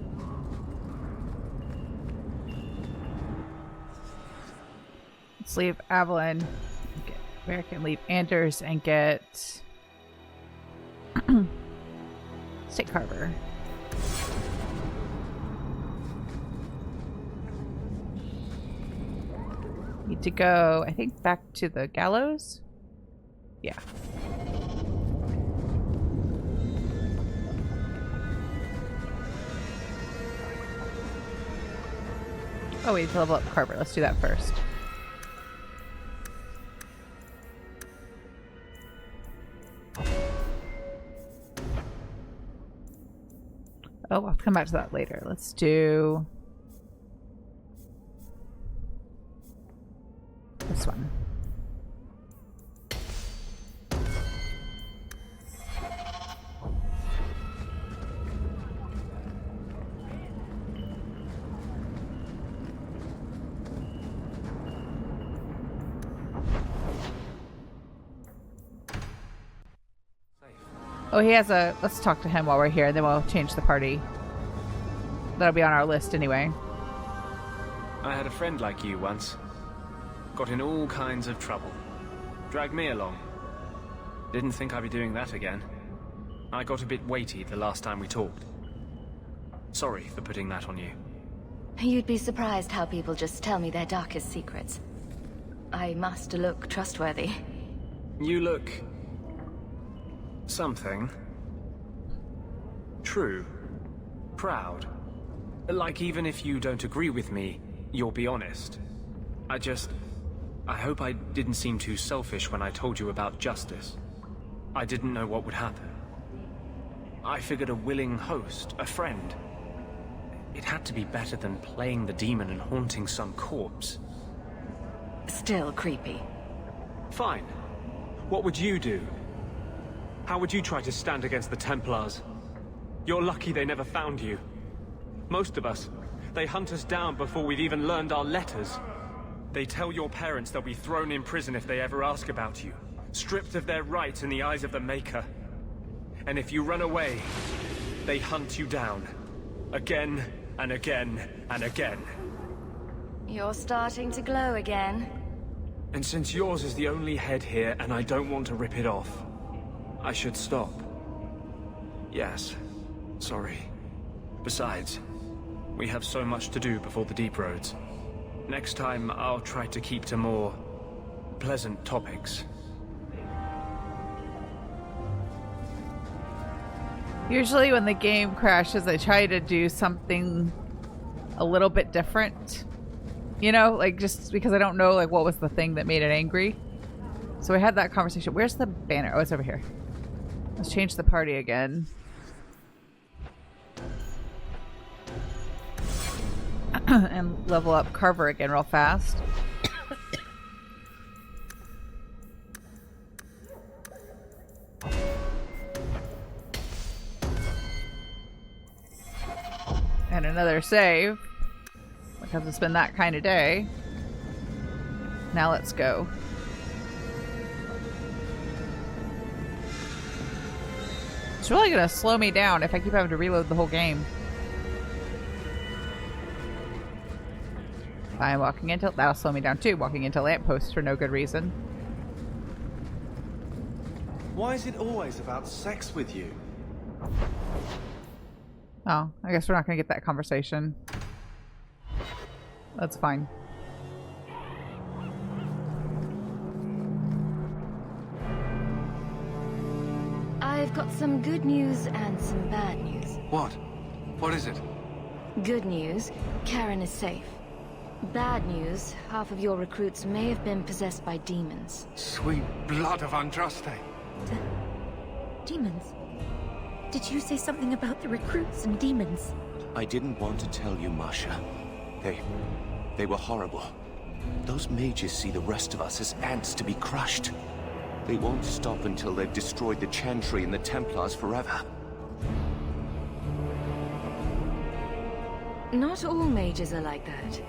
Let's leave Evelyn. Where can leave Anders and get State Carver. Need to go, I think, back to the gallows? Yeah. Oh, we need to level up Carver. Let's do that first. Oh, I'll come back to that later. Let's do this one. Oh, he has a... Let's talk to him while we're here, then we'll change the party. That'll be on our list anyway. I had a friend like you once. Got in all kinds of trouble. Dragged me along. Didn't think I'd be doing that again. I got a bit weighty the last time we talked. Sorry for putting that on you. You'd be surprised how people just tell me their darkest secrets. I must look trustworthy. You look... something. True. Proud. Like even if you don't agree with me, you'll be honest. I just... I hope I didn't seem too selfish when I told you about justice. I didn't know what would happen. I figured a willing host, a friend. It had to be better than playing the demon and haunting some corpse. Still creepy. Fine. What would you do? How would you try to stand against the Templars? You're lucky they never found you. Most of us, they hunt us down before we've even learned our letters. They tell your parents they'll be thrown in prison if they ever ask about you, stripped of their rights in the eyes of the Maker. And if you run away, they hunt you down. Again, and again, and again. You're starting to glow again. And since yours is the only head here, and I don't want to rip it off, I should stop. Yes, sorry. Besides, we have so much to do before the Deep Roads. Next time, I'll try to keep to more pleasant topics. Usually when the game crashes, I try to do something a little bit different. You know, like just because I don't know like what was the thing that made it angry. So we had that conversation. Where's the banner? Oh, it's over here. Let's change the party again. And level up Carver again real fast. And another save. Because it's been that kind of day. Now let's go. It's really gonna slow me down if I keep having to reload the whole game. I'm walking into... That'll slow me down too, walking into lampposts for no good reason. Why is it always about sex with you? Oh, I guess we're not gonna get that conversation. That's fine. I've got some good news and some bad news. What? What is it? Good news, Karen is safe. Bad news, half of your recruits may have been possessed by demons. Sweet blood of Andraste. Demons? Did you say something about the recruits and demons? I didn't want to tell you, Masha. They were horrible. Those mages see the rest of us as ants to be crushed. They won't stop until they've destroyed the Chantry and the Templars forever. Not all mages are like that.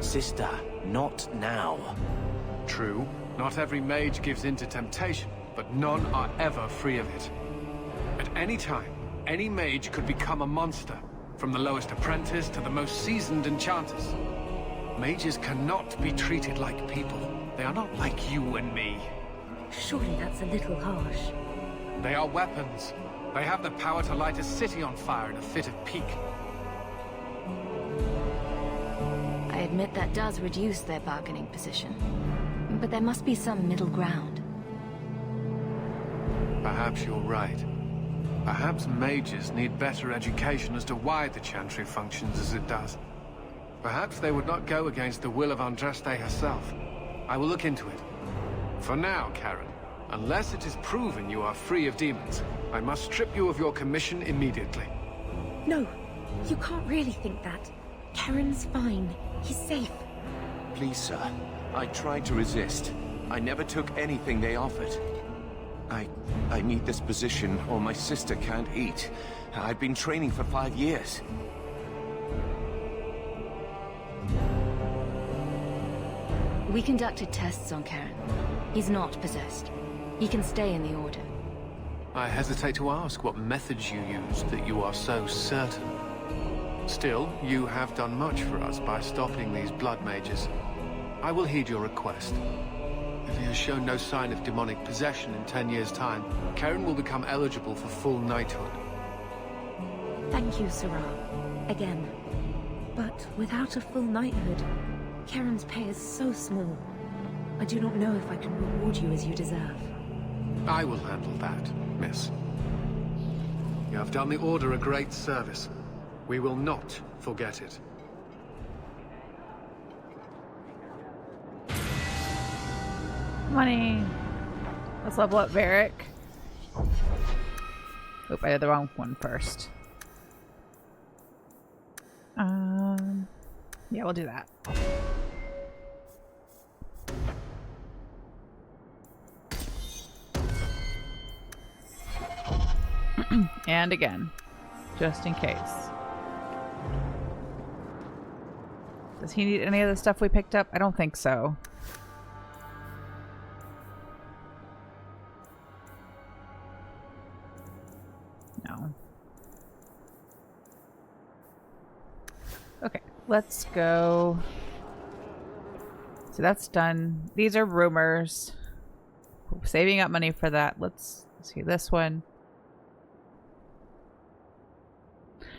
Sister, not now. True. Not every mage gives in to temptation, but none are ever free of it. At any time, any mage could become a monster, from the lowest apprentice to the most seasoned enchanters. Mages cannot be treated like people. They are not like you and me. Surely that's a little harsh. They are weapons. They have the power to light a city on fire in a fit of pique. I admit that does reduce their bargaining position. But there must be some middle ground. Perhaps you're right. Perhaps mages need better education as to why the Chantry functions as it does. Perhaps they would not go against the will of Andraste herself. I will look into it. For now, Karen, unless it is proven you are free of demons, I must strip you of your commission immediately. No, you can't really think that. Karen's fine. He's safe. Please, sir. I tried to resist. I never took anything they offered. I need this position or my sister can't eat. I've been training for 5 years. We conducted tests on Karen. He's not possessed. He can stay in the Order. I hesitate to ask what methods you used that you are so certain. Still, you have done much for us by stopping these blood mages. I will heed your request. If he has shown no sign of demonic possession in 10 years' time, Karen will become eligible for full knighthood. Thank you, Sarah. Again. But without a full knighthood, Karen's pay is so small. I do not know if I can reward you as you deserve. I will handle that, miss. You have done the Order a great service. We will not forget it. Money. Let's level up Varric. Oop, I did the wrong one first. Yeah, we'll do that. And again, just in case. Does he need any of the stuff we picked up? I don't think so. No. Okay, let's go. So that's done. These are rumors. We're saving up money for that. Let's see this one.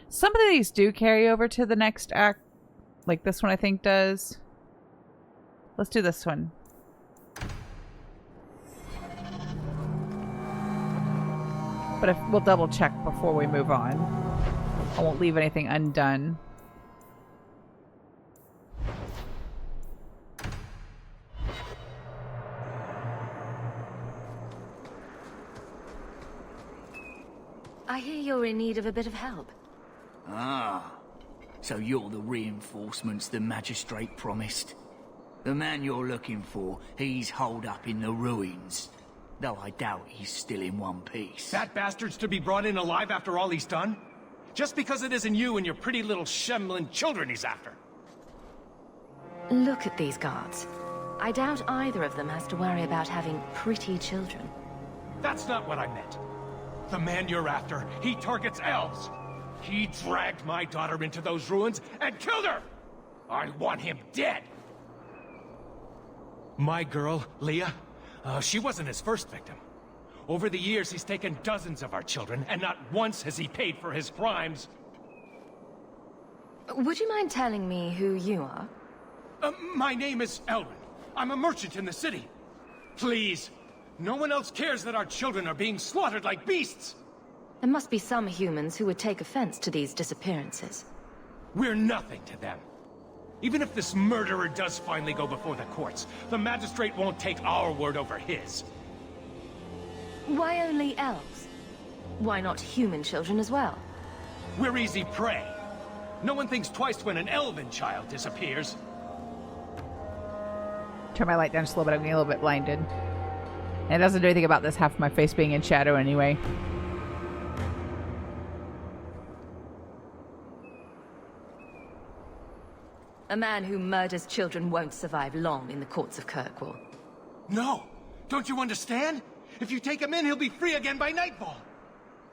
Some of these do carry over to the next act. Like this one I think does. Let's do this one. But if we'll double check before we move on. I won't leave anything undone. I hear you're in need of a bit of help. Ah, so you're the reinforcements the magistrate promised. The man you're looking for, he's holed up in the ruins. Though I doubt he's still in one piece. That bastard's to be brought in alive after all he's done? Just because it isn't you and your pretty little shemlin children he's after. Look at these guards. I doubt either of them has to worry about having pretty children. That's not what I meant. The man you're after, he targets elves. He dragged my daughter into those ruins and killed her! I want him dead! My girl, Leah, she wasn't his first victim. Over the years, he's taken dozens of our children, and not once has he paid for his crimes. Would you mind telling me who you are? My name is Elrin. I'm a merchant in the city. Please, no one else cares that our children are being slaughtered like beasts! There must be some humans who would take offense to these disappearances. We're nothing to them. Even if this murderer does finally go before the courts, the magistrate won't take our word over his. Why only elves? Why not human children as well? We're easy prey. No one thinks twice when an elven child disappears. Turn my light down just a little bit. I'm getting a little bit blinded. And it doesn't do anything about this half of my face being in shadow anyway. A man who murders children won't survive long in the courts of Kirkwall. No! Don't you understand? If you take him in, he'll be free again by nightfall.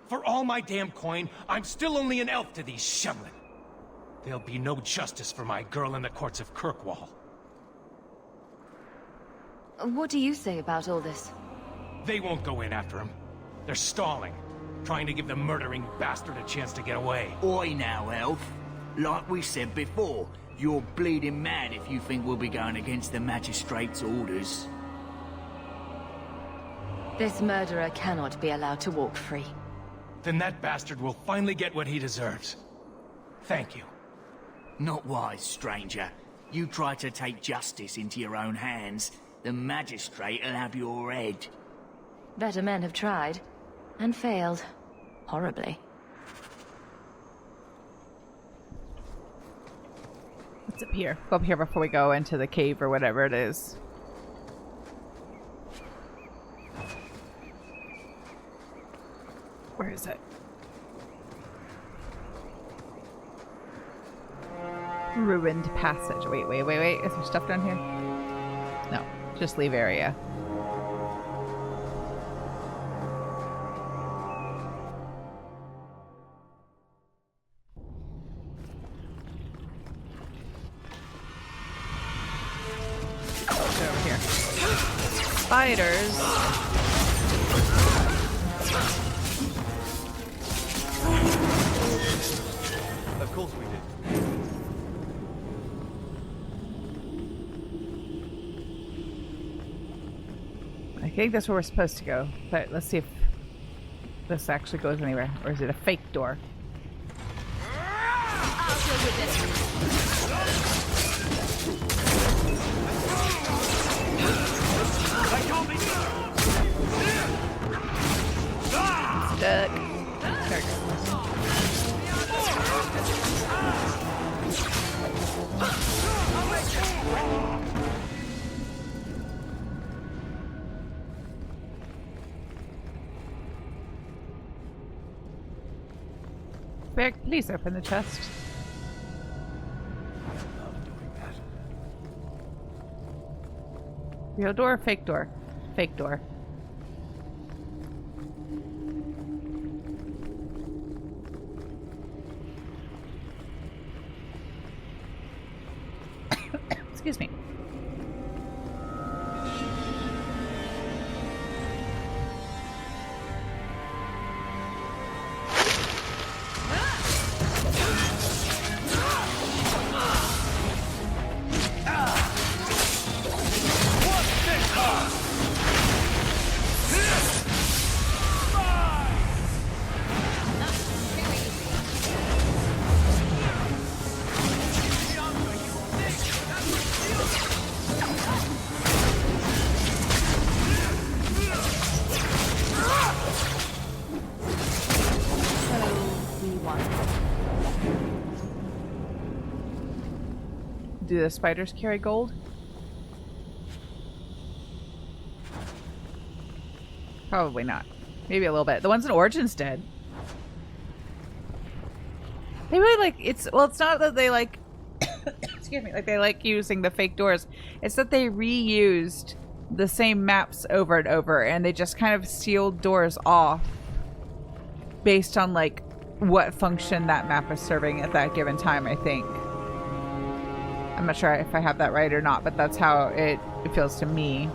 For all my damn coin, I'm still only an elf to these shemlin. There'll be no justice for my girl in the courts of Kirkwall. What do you say about all this? They won't go in after him. They're stalling, trying to give the murdering bastard a chance to get away. Oi now, elf. Like we said before, you're bleeding mad if you think we'll be going against the magistrate's orders. This murderer cannot be allowed to walk free. Then that bastard will finally get what he deserves. Thank you. Not wise, stranger. You try to take justice into your own hands, the magistrate'll have your head. Better men have tried, and failed. Horribly. What's up here? Go up here before we go into the cave or whatever it is. Where is it? Ruined passage. Wait. Is there stuff down here? No. Just leave area. Over here. Spiders. Of course we did. I think that's where we're supposed to go, but let's see if this actually goes anywhere, or is it a fake door? I'll deal with this. They can't Beck, please open the chest. Real door, fake door. Fake door. Excuse me. Do the spiders carry gold? Probably not. Maybe a little bit. The ones in Origins did. They really like it's not that they like excuse me, like they like using the fake doors. It's that they reused the same maps over and over and they just kind of sealed doors off based on like what function that map is serving at that given time, I think. I'm not sure if I have that right or not, but that's how it feels to me.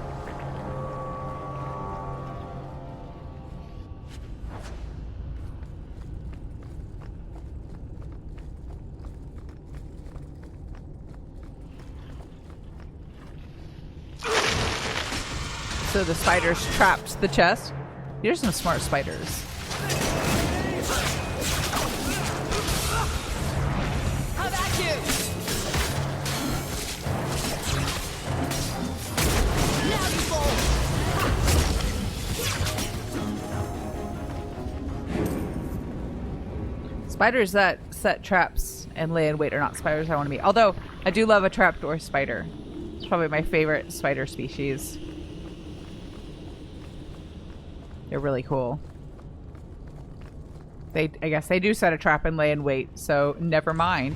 So the spiders trapped the chest. These are some smart spiders. How about you? Now you fall. Spiders that set traps and lay in wait are not spiders I want to meet. Although, I do love a trapdoor spider. It's probably my favorite spider species. They're really cool. I guess they do set a trap and lay in wait, so never mind.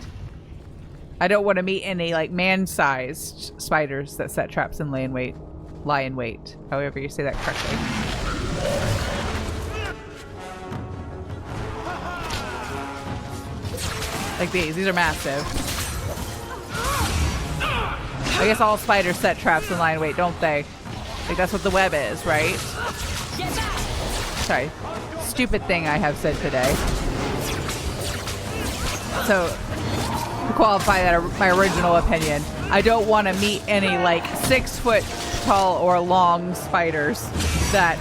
I don't want to meet any, like, man-sized spiders that set traps and lie in wait. However you say that correctly. Like these. These are massive. I guess all spiders set traps and lie in wait, don't they? Like, that's what the web is, right? Sorry. Stupid thing I have said today. So, to qualify that, my original opinion, I don't want to meet any, like, 6 foot tall or long spiders that,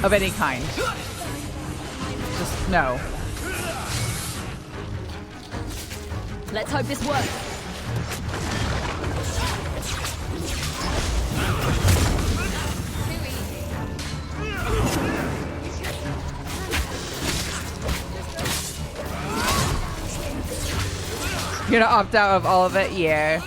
of any kind. Just, no. Let's hope this works. You're gonna opt out of all of it? Yeah.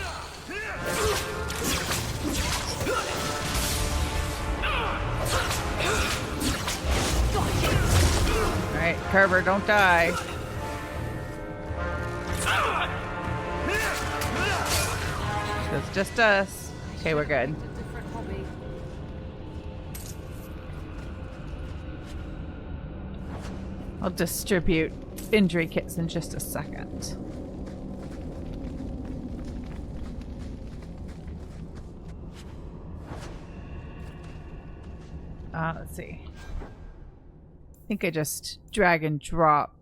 Alright, Kerber, don't die. It's just us. Okay, we're good. I'll distribute injury kits in just a second. Let's see. I think I just drag and drop.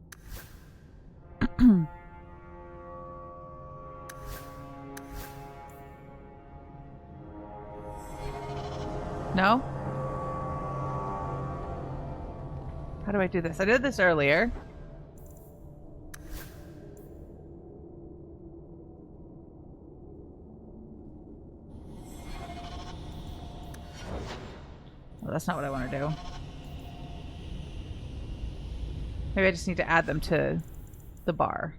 No? How do I do this? I did this earlier. Well, that's not what I want to do. Maybe I just need to add them to the bar.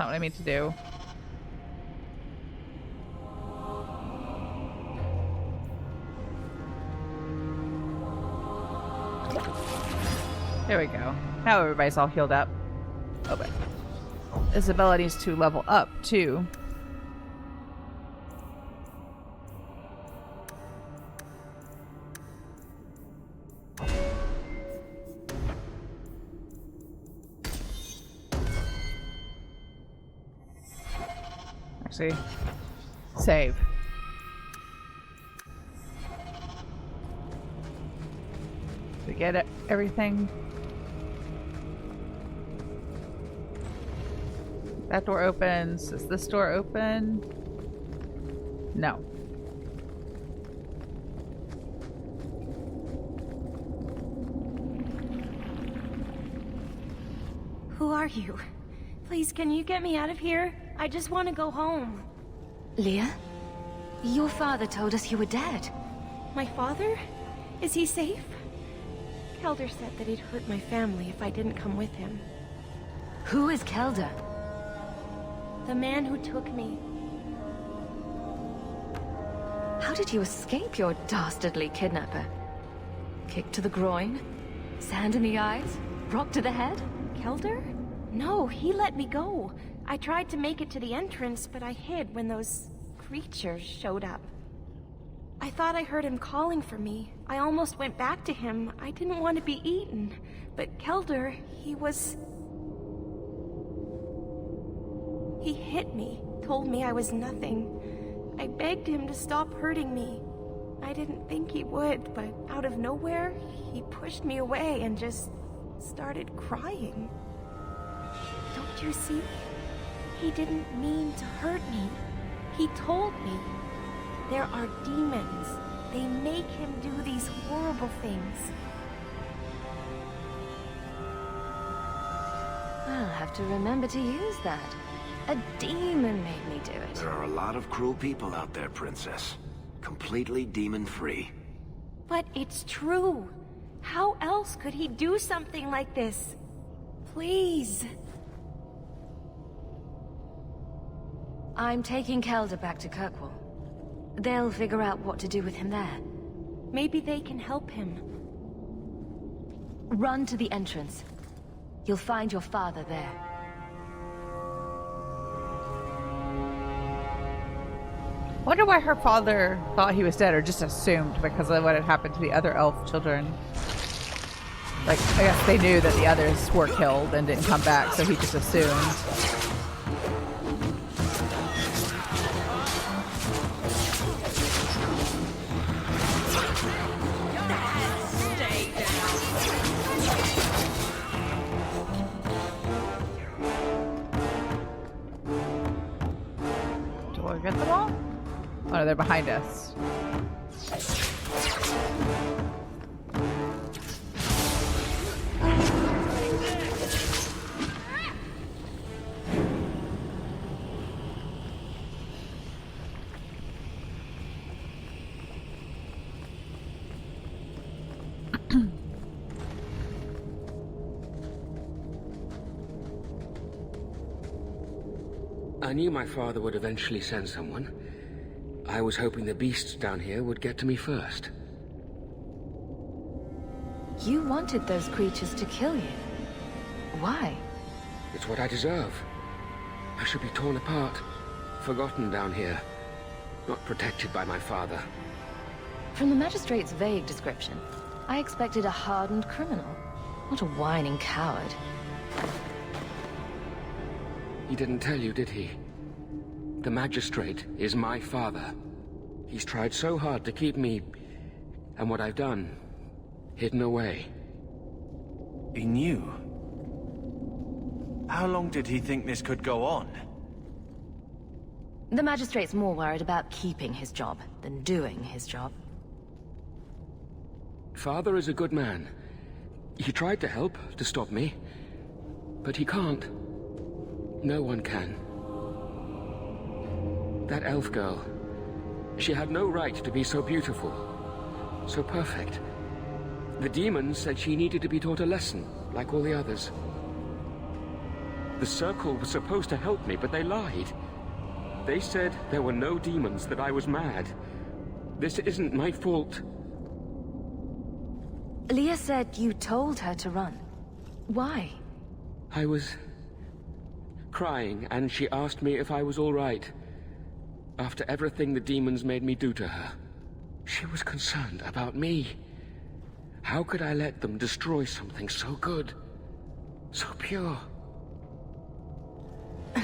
not what I mean to do. There we go. Now everybody's all healed up. Oh, but Isabella needs to level up, too. Actually, save. To get it, everything. That door opens. Is this door open? No. Who are you? Please, can you get me out of here? I just want to go home. Leah? Your father told us you were dead. My father? Is he safe? Kelder said that he'd hurt my family if I didn't come with him. Who is Kelder? The man who took me. How did you escape your dastardly kidnapper? Kick to the groin? Sand in the eyes? Rock to the head? Kelder? No, he let me go. I tried to make it to the entrance, but I hid when those creatures showed up. I thought I heard him calling for me. I almost went back to him. I didn't want to be eaten. But Kelder, He hit me, told me I was nothing. I begged him to stop hurting me. I didn't think he would, but out of nowhere, he pushed me away and just started crying. Don't you see? He didn't mean to hurt me. He told me. There are demons. They make him do these horrible things. I'll have to remember to use that. A demon made me do it. There are a lot of cruel people out there, Princess. Completely demon-free. But it's true. How else could he do something like this? Please. I'm taking Kelder back to Kirkwall. They'll figure out what to do with him there. Maybe they can help him. Run to the entrance. You'll find your father there. Wonder why her father thought he was dead, or just assumed because of what had happened to the other elf children. Like, I guess they knew that the others were killed and didn't come back, so he just assumed. Do I get them all? Oh no, they're behind us. I knew my father would eventually send someone. I was hoping the beasts down here would get to me first. You wanted those creatures to kill you. Why? It's what I deserve. I should be torn apart, forgotten down here, not protected by my father. From the magistrate's vague description, I expected a hardened criminal, not a whining coward. He didn't tell you, did he? The magistrate is my father. He's tried so hard to keep me, and what I've done, hidden away. He knew? How long did he think this could go on? The magistrate's more worried about keeping his job than doing his job. Father is a good man. He tried to help, to stop me. But he can't. No one can. That elf girl, she had no right to be so beautiful, so perfect. The demons said she needed to be taught a lesson, like all the others. The Circle was supposed to help me, but they lied. They said there were no demons, that I was mad. This isn't my fault. Leah said you told her to run. Why? I was crying, and she asked me if I was all right. After everything the demons made me do to her, she was concerned about me. How could I let them destroy something so good, so pure?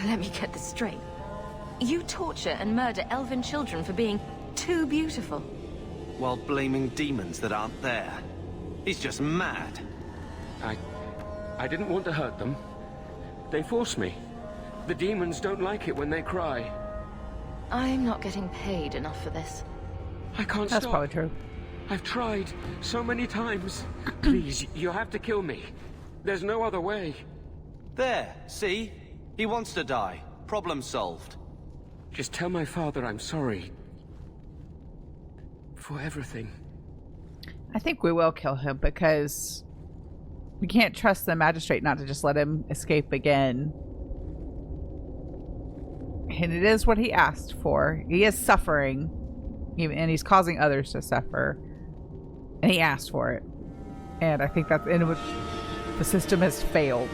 Let me get this straight. You torture and murder elven children for being too beautiful. While blaming demons that aren't there. He's just mad. I didn't want to hurt them. They forced me. The demons don't like it when they cry. I'm not getting paid enough for this. I can't stop. That's probably true. I've tried so many times. Please, you have to kill me. There's no other way. There, see? He wants to die. Problem solved. Just tell my father I'm sorry. For everything. I think we will kill him because we can't trust the magistrate not to just let him escape again. And it is what he asked for. He is suffering, and he's causing others to suffer. And he asked for it. And I think that's in which the system has failed.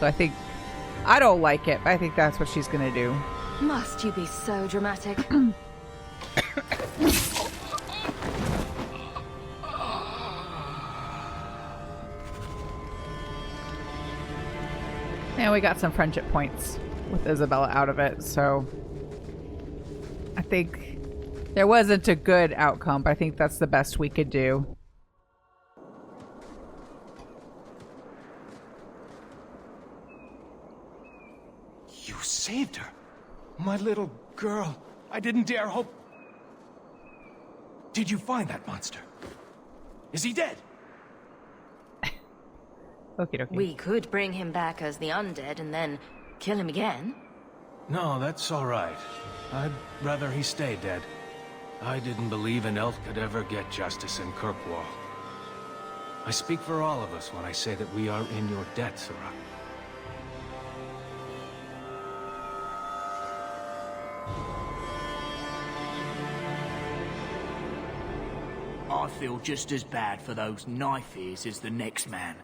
So I think, I don't like it, but I think that's what she's going to do. Must you be so dramatic? And we got some friendship points with Isabella out of it, so I think there wasn't a good outcome, but I think that's the best we could do. You saved her. My little girl. I didn't dare hope. Did you find that monster? Is he dead? Okay. We could bring him back as the undead and then kill him again. No, that's all right. I'd rather he stay dead. I didn't believe an elf could ever get justice in Kirkwall. I speak for all of us when I say that we are in your debt, Sirrah. I feel just as bad for those knife ears as the next man.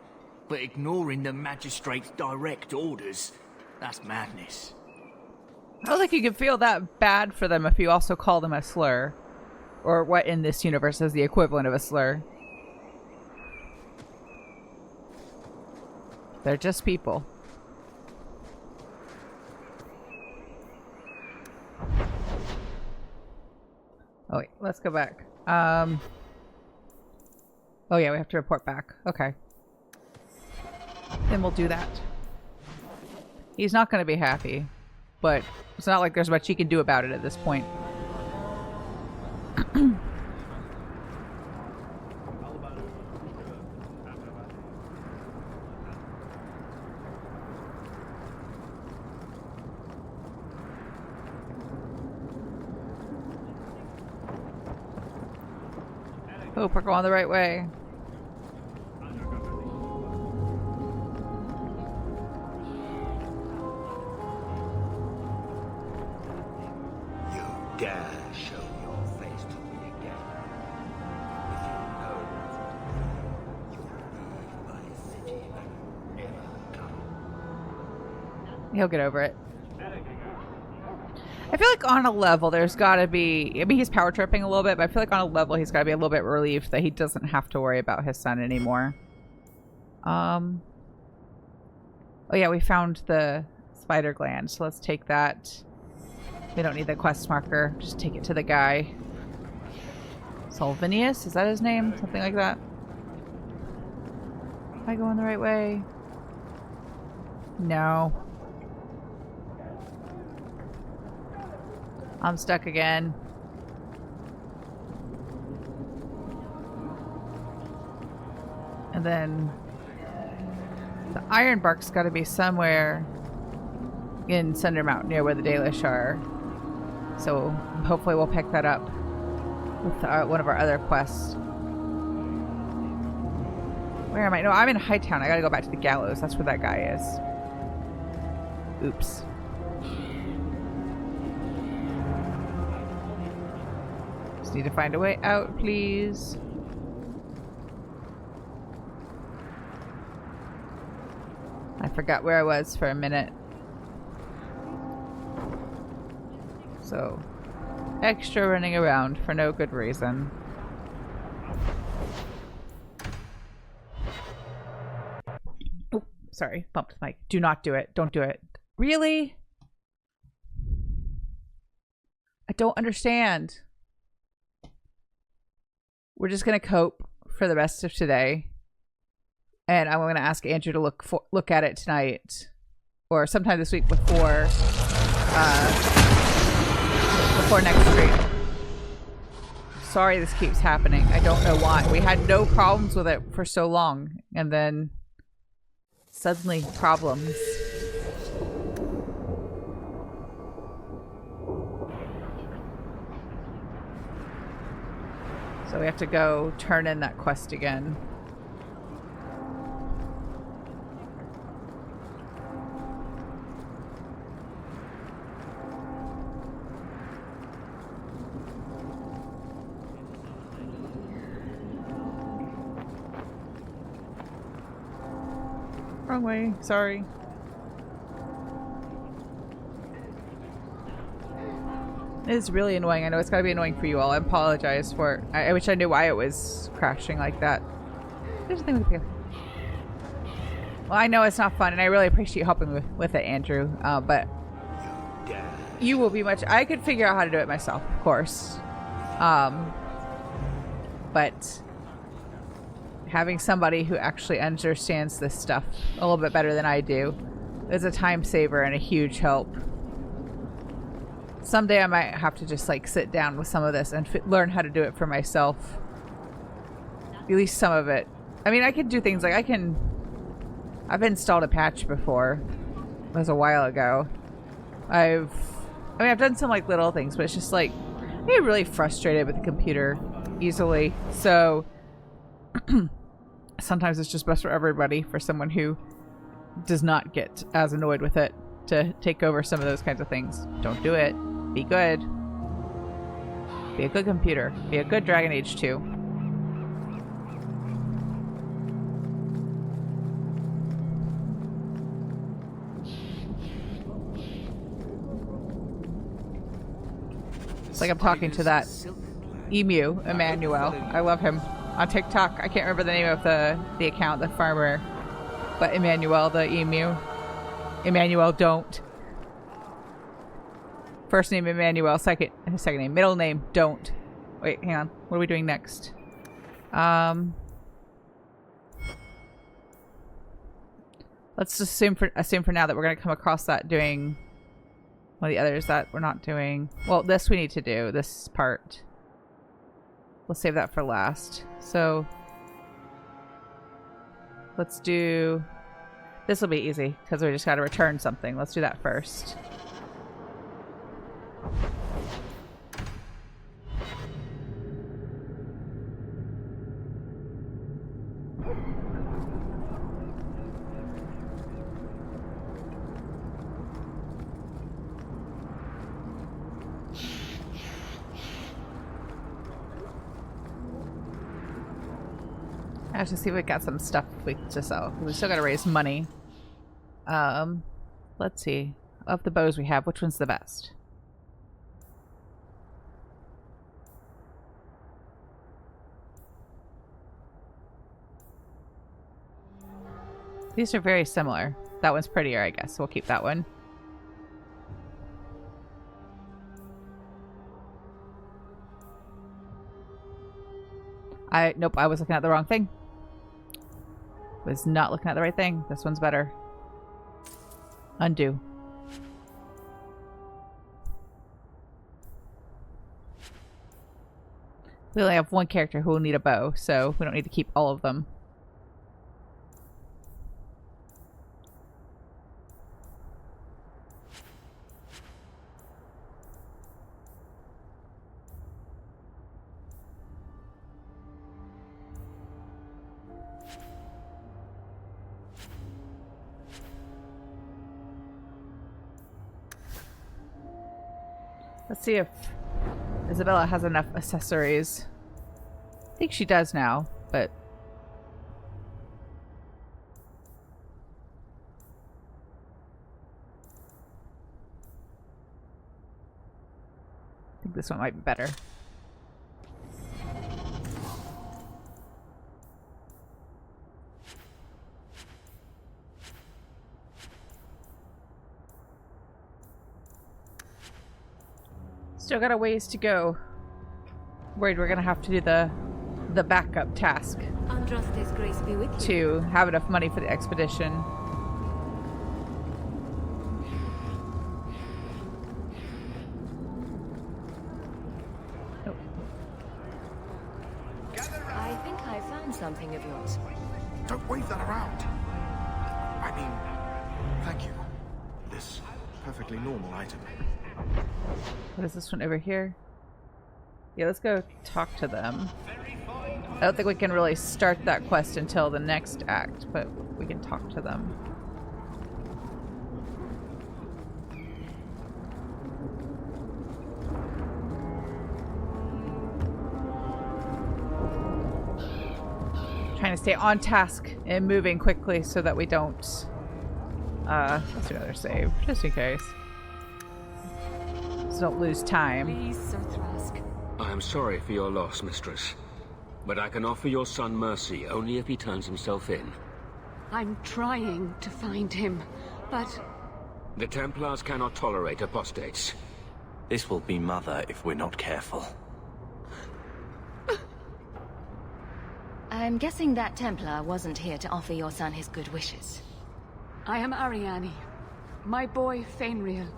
But ignoring the magistrate's direct orders, that's madness. I don't think you can feel that bad for them if you also call them a slur. Or what in this universe is the equivalent of a slur. They're just people. Oh wait, let's go back. Oh yeah, we have to report back. Okay. Then we'll do that. He's not going to be happy, but it's not like there's much he can do about it at this point. Hope we're going the right way. Dare show your face to me again. If you know you'll leave my city and never come. He'll get over it. I feel like on a level there's gotta be, I mean he's power tripping a little bit, but I feel like on a level he's gotta be a little bit relieved that he doesn't have to worry about his son anymore. Oh yeah, we found the spider gland, so let's take that. We don't need the quest marker. Just take it to the guy. Solvinius? Is that his name? Something like that. Am I going the right way? No. I'm stuck again. And then the Ironbark's got to be somewhere in Sundermount near where the Dalish are. So hopefully we'll pick that up with one of our other quests. Where am I? No, I'm in Hightown. I gotta go back to the gallows. That's where that guy is. Oops. Just need to find a way out, please. I forgot where I was for a minute. So, extra running around for no good reason. Oh, sorry, bumped the mic. Do not do it. Don't do it. Really? I don't understand. We're just gonna cope for the rest of today. And I'm going to ask Andrew to look at it tonight, or sometime this week before next stream. Sorry, this keeps happening. I don't know why. We had no problems with it for so long, and then suddenly problems. So we have to go turn in that quest again. Wrong way, sorry. It is really annoying. I know it's gotta be annoying for you all. I apologize for it. I wish I knew why it was crashing like that. There's a thing with you. Well, I know it's not fun, and I really appreciate you helping with it, Andrew. But you will be much... I could figure out how to do it myself, of course. But having somebody who actually understands this stuff a little bit better than I do is a time saver and a huge help. Someday I might have to just like sit down with some of this and learn how to do it for myself. At least some of it. I mean, I can do things like I've installed a patch before. It was a while ago. I've done some like little things, but it's just like I get really frustrated with the computer easily. So sometimes it's just best for everybody, for someone who does not get as annoyed with it, to take over some of those kinds of things. Don't do it. Be good. Be a good computer. Be a good Dragon Age 2. It's like I'm talking to that emu, Emmanuel. I love him. On TikTok, I can't remember the name of the account, the farmer, but Emmanuel, the emu. Emmanuel, don't. First name Emmanuel, second name, middle name, don't. Wait, hang on. What are we doing next? Let's just assume for now that we're gonna come across that doing one of the others that we're not doing. Well, this we need to do, this part. We'll save that for last. So let's do... This will be easy, because we just got to return something. Let's do that first. I have to see if we got some stuff to sell. We still gotta raise money. Let's see. Of the bows we have, which one's the best? These are very similar. That one's prettier, I guess. We'll keep that one. Nope, I was looking at the wrong thing. Was not looking at the right thing. This one's better. Undo. We only have one character who will need a bow, so we don't need to keep all of them. Let's see if Isabella has enough accessories. I think she does now, but... I think this one might be better. Still got a ways to go. Worried we're gonna have to do the backup task Andraste's grace be with you. to have enough money for the expedition. I think I found something of yours. Don't wave that around. I mean, thank you. This perfectly normal item. What is this one over here? Yeah, let's go talk to them. I don't think we can really start that quest until the next act, but we can talk to them. Trying to stay on task and moving quickly so that we don't let's do another save, just in case. So don't lose time. Please, Sir Thrask. I am sorry for your loss, mistress. But I can offer your son mercy only if he turns himself in. I'm trying to find him, but... The Templars cannot tolerate apostates. This will be Mother if we're not careful. I'm guessing that Templar wasn't here to offer your son his good wishes. I am Ariane. My boy, Fainriel.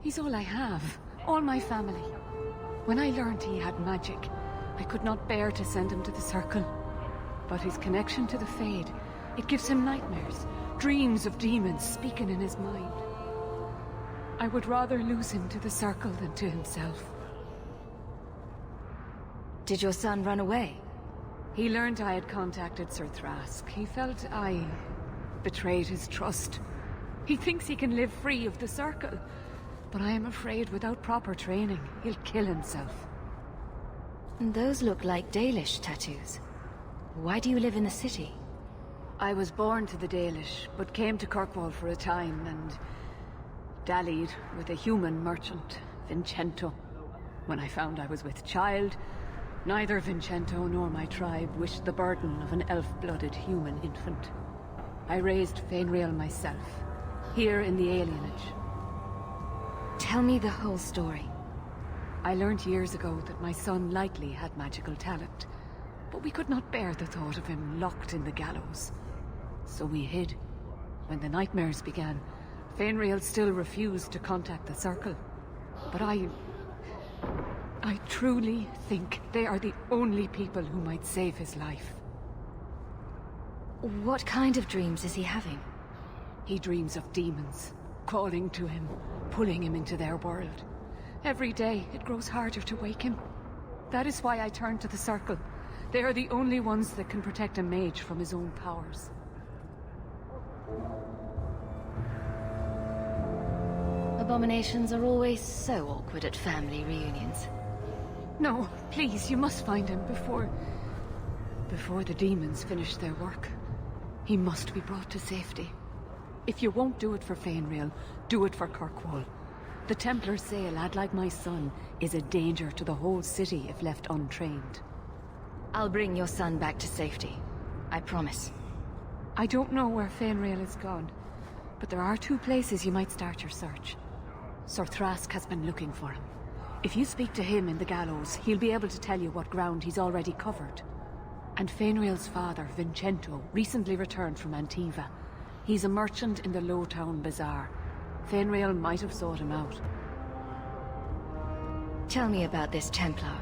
He's all I have. All my family. When I learned he had magic, I could not bear to send him to the Circle. But his connection to the Fade, it gives him nightmares. Dreams of demons speaking in his mind. I would rather lose him to the Circle than to himself. Did your son run away? He learned I had contacted Sir Thrask. He felt I betrayed his trust. He thinks he can live free of the Circle. But I am afraid without proper training, he'll kill himself. Those look like Dalish tattoos. Why do you live in the city? I was born to the Dalish, but came to Kirkwall for a time and dallied with a human merchant, Vincento. When I found I was with child, neither Vincento nor my tribe wished the burden of an elf-blooded human infant. I raised Fainriel myself, here in the alienage. Tell me the whole story. I learned years ago that my son likely had magical talent, but we could not bear the thought of him locked in the gallows. So we hid. When the nightmares began, Fainriel still refused to contact the Circle. But I truly think they are the only people who might save his life. What kind of dreams is he having? He dreams of demons, calling to him, pulling him into their world. Every day, it grows harder to wake him. That is why I turned to the Circle. They are the only ones that can protect a mage from his own powers. Abominations are always so awkward at family reunions. No, please, you must find him before the demons finish their work. He must be brought to safety. If you won't do it for Fainriel, do it for Kirkwall. The Templars say a lad like my son is a danger to the whole city if left untrained. I'll bring your son back to safety. I promise. I don't know where Fainriel is gone, but there are 2 places you might start your search. Sir Thrask has been looking for him. If you speak to him in the gallows, he'll be able to tell you what ground he's already covered. And Fainriel's father, Vincento, recently returned from Antiva. He's a merchant in the Lowtown Bazaar. Fainriel might have sought him out. Tell me about this Templar.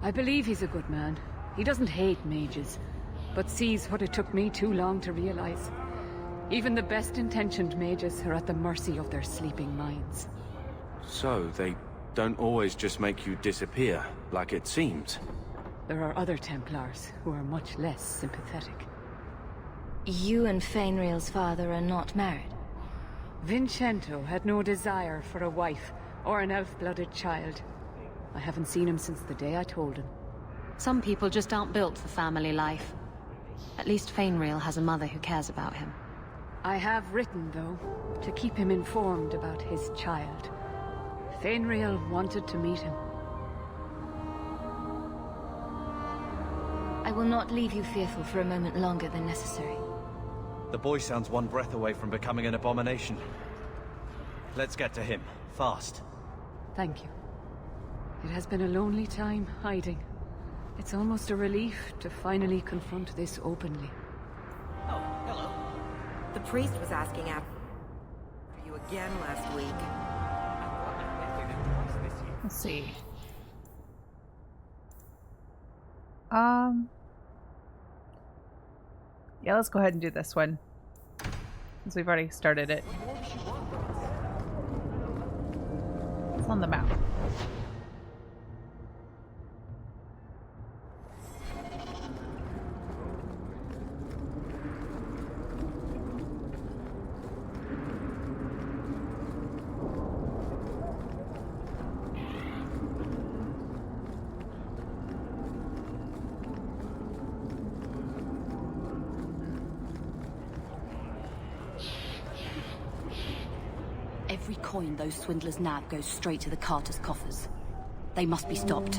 I believe he's a good man. He doesn't hate mages, but sees what it took me too long to realize. Even the best-intentioned mages are at the mercy of their sleeping minds. So, they don't always just make you disappear, like it seems. There are other Templars who are much less sympathetic. You and Fainriel's father are not married? Vincento had no desire for a wife Or an elf-blooded child. I haven't seen him since the day I told him. Some people just aren't built for family life. At least Fainreal has a mother who cares about him. I have written, though, to keep him informed about his child. Fainreal wanted to meet him. I will not leave you fearful for a moment longer than necessary. The boy sounds one breath away from becoming an abomination. Let's get to him, fast. Thank you. It has been a lonely time hiding. It's almost a relief to finally confront this openly. Oh, hello. The priest was asking after you again last week. Let's see. Yeah, let's go ahead and do this one, since we've already started it. It's on the map. Every coin those swindlers nab goes straight to the Carter's coffers. They must be stopped.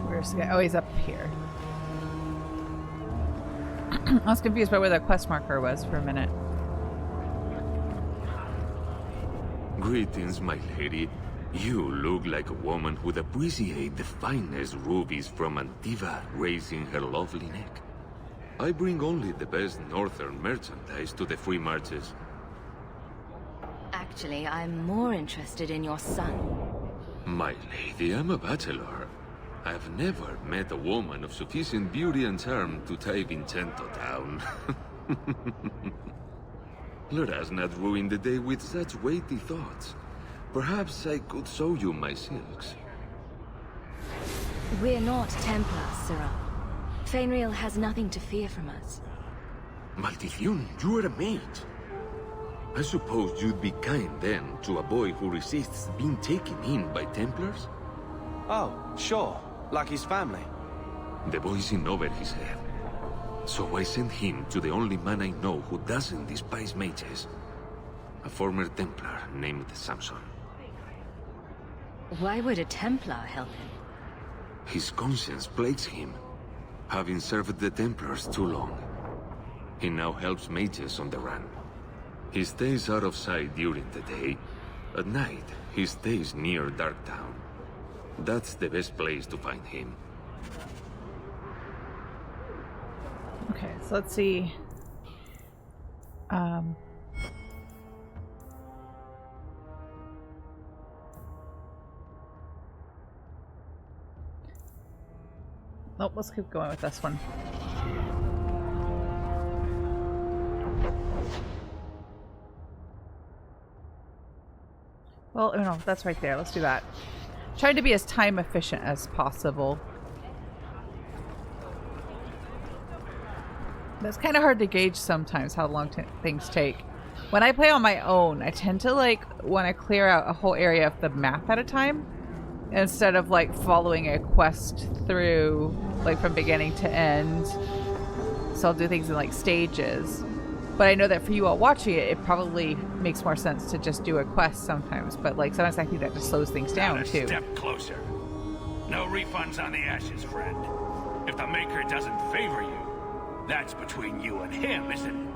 Where's the guy? Oh, he's up here. I was confused by where the quest marker was for a minute. Greetings, my lady. You look like a woman who'd appreciate the finest rubies from Antiva raising her lovely neck. I bring only the best northern merchandise to the free marches. Actually, I'm more interested in your son. My lady, I'm a bachelor. I've never met a woman of sufficient beauty and charm to tie Vincenzo down. Let us not ruin the day with such weighty thoughts. Perhaps I could sew you my silks. We're not Templars, Sirrah. Fainreal has nothing to fear from us. Maldición, you are a mage. I suppose you'd be kind then to a boy who resists being taken in by Templars? Oh, sure. Like his family. The boy's in over his head. So I sent him to the only man I know who doesn't despise mages. A former Templar named Samson. Why would a Templar help him? His conscience plagues him, having served the Templars too long. He now helps mages on the run. He stays out of sight during the day. At night, he stays near Darktown. That's the best place to find him. Okay, so let's see. Nope, let's keep going with this one. Well, oh no, that's right there. Let's do that. Trying to be as time efficient as possible. But it's kind of hard to gauge sometimes how long things take. When I play on my own, I tend to want to clear out a whole area of the map at a time, instead of following a quest through from beginning to end. So I'll do things in stages. But I know that for you all watching it, it probably makes more sense to just do a quest sometimes. But sometimes I think that just slows things down Not a too. step closer. No refunds on the ashes, friend. If the Maker doesn't favor you, that's between you and him, isn't it?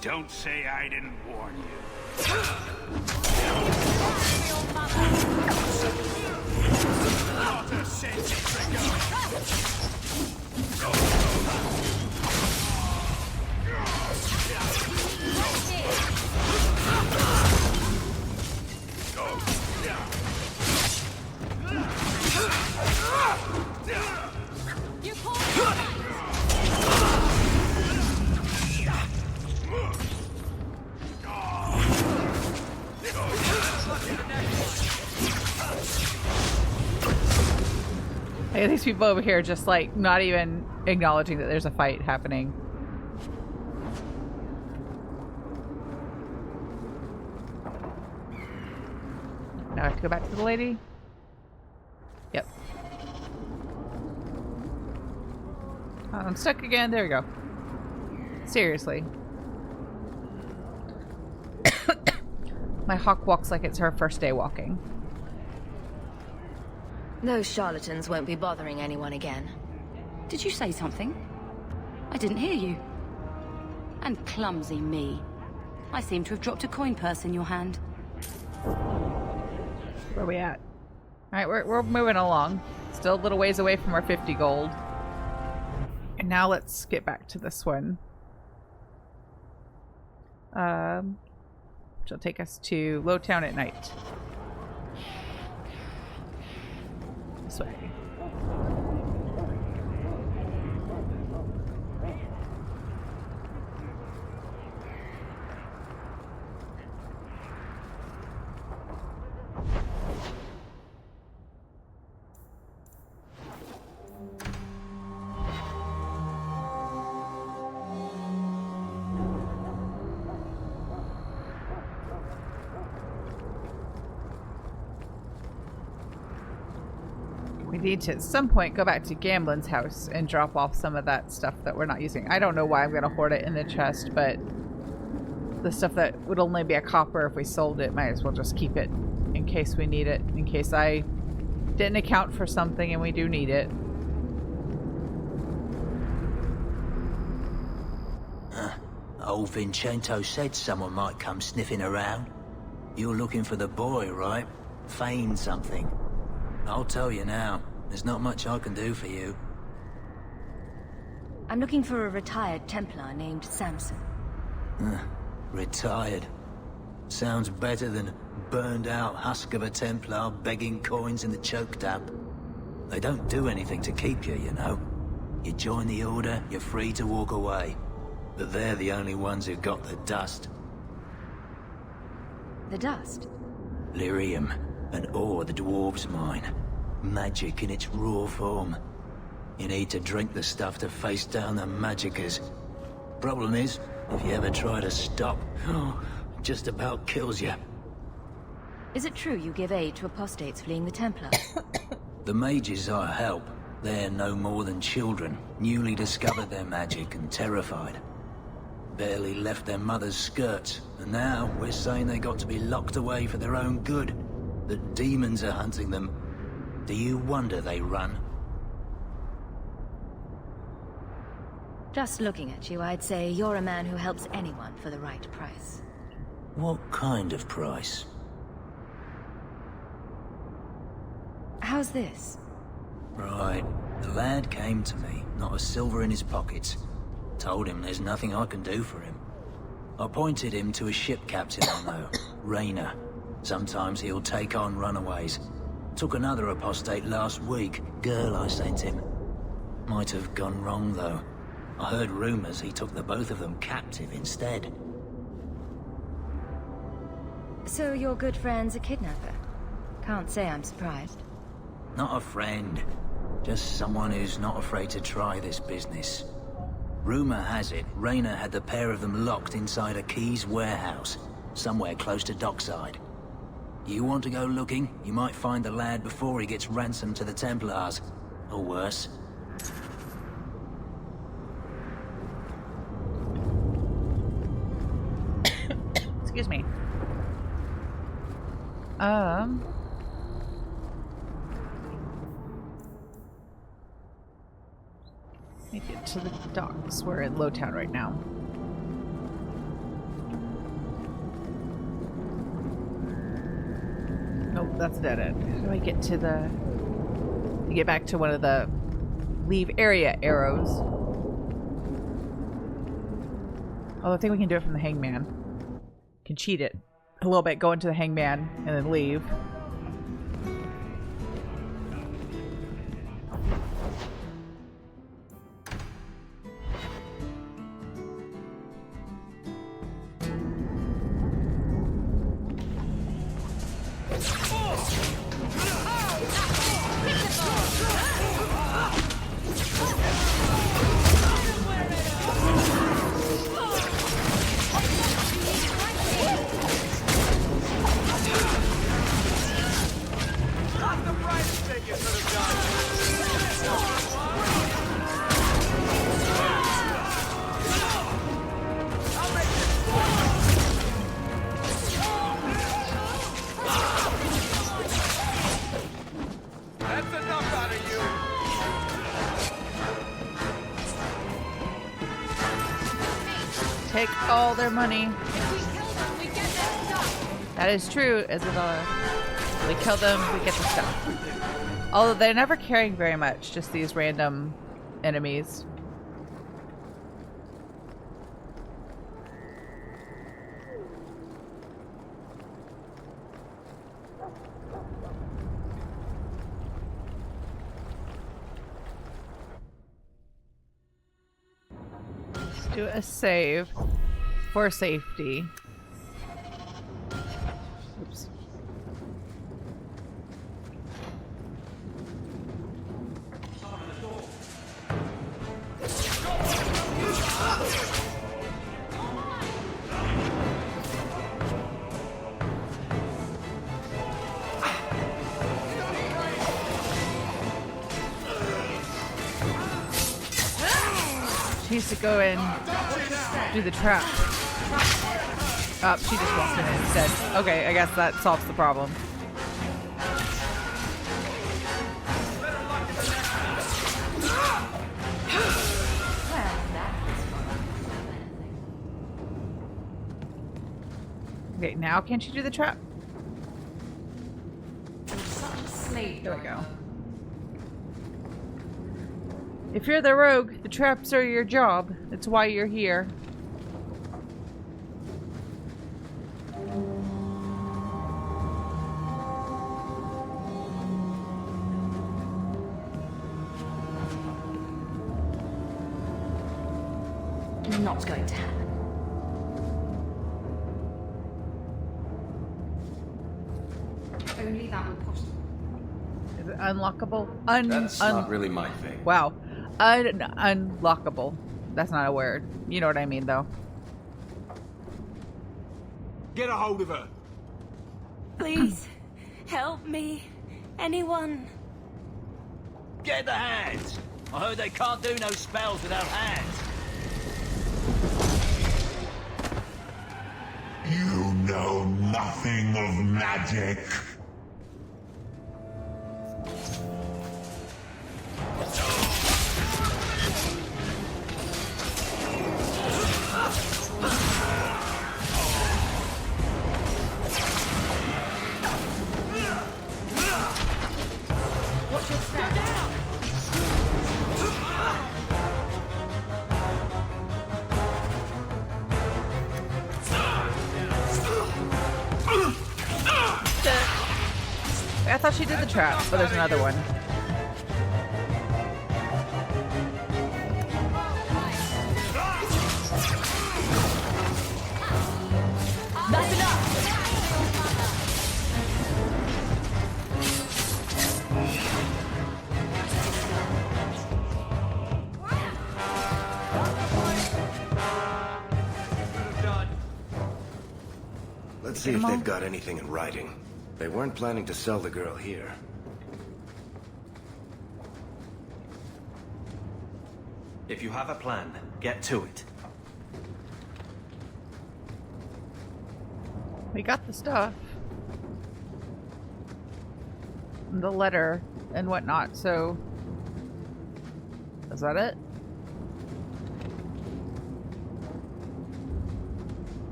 Don't say I didn't warn you. These people over here just not even acknowledging that there's a fight happening. Now I have to go back to the lady? Yep. I'm stuck again. There we go. Seriously. My Hawke walks like it's her first day walking. Those charlatans won't be bothering anyone again. Did you say something? I didn't hear you. And clumsy me. I seem to have dropped a coin purse in your hand. Where are we at? Alright, we're moving along. Still a little ways away from our 50 gold. And now let's get back to this one. Which will take us to Lowtown at night. This way. We need to, at some point, go back to Gamblin's house and drop off some of that stuff that we're not using. I don't know why I'm going to hoard it in the chest, but the stuff that would only be a copper if we sold it, might as well just keep it in case we need it. In case I didn't account for something and we do need it. Old Vincento said someone might come sniffing around. You're looking for the boy, right? Feign something. I'll tell you now, there's not much I can do for you. I'm looking for a retired Templar named Samson. Retired. Sounds better than burned out husk of a Templar begging coins in the choke tap. They don't do anything to keep you, you know. You join the order, you're free to walk away. But they're the only ones who got the dust. The dust? Lyrium, an ore the dwarves mine. Magic in its raw form. You need to drink the stuff to face down the magicers. Problem is, if you ever try to stop, it just about kills you. Is it true you give aid to apostates fleeing the Templar? The mages I help, they're no more than children, newly discovered their magic and terrified. Barely left their mother's skirts, and now we're saying they got to be locked away for their own good. The demons are hunting them. Do you wonder they run? Just looking at you, I'd say you're a man who helps anyone for the right price. What kind of price? How's this? Right. The lad came to me, not a silver in his pockets. Told him there's nothing I can do for him. I pointed him to a ship captain I know, Raynor. Sometimes he'll take on runaways. Took another apostate last week, girl I sent him. Might have gone wrong though. I heard rumors he took the both of them captive instead. So your good friend's a kidnapper? Can't say I'm surprised. Not a friend. Just someone who's not afraid to try this business. Rumor has it, Raynor had the pair of them locked inside a Keys warehouse, somewhere close to dockside. You want to go looking, you might find the lad before he gets ransomed to the Templars. Or worse. Excuse me. Let me get to the docks. We're in Lowtown right now. Nope, that's a dead end. How do I get to the... to get back to one of the leave area arrows? Oh, I think we can do it from the hangman. Can cheat it a little bit, go into the hangman, and then leave. Take all their money. If we kill them, we get their stuff. That is true, Isabella. We kill them, we get the stuff. Although they're never carrying very much, just these random enemies. Let's do a save for safety. Oops. She needs to go in, do the trap. Oh, she just walked in instead. Okay, I guess that solves the problem. Okay, now can't you do the trap? There we go. If you're the rogue, the traps are your job. That's why you're here. Not going to happen. Only that will possible. Is it unlockable? That's not really my thing. Wow. Unlockable. That's not a word. You know what I mean, though. Get a hold of her. Please, help me. Anyone. Get the hands! I heard they can't do no spells without hands. You know nothing of magic. Watch your step. I thought she did the trap, but there's another one. That's enough. Let's see if they've got anything in writing. They weren't planning to sell the girl here. If you have a plan, get to it. We got the stuff. The letter and whatnot, so... Is that it?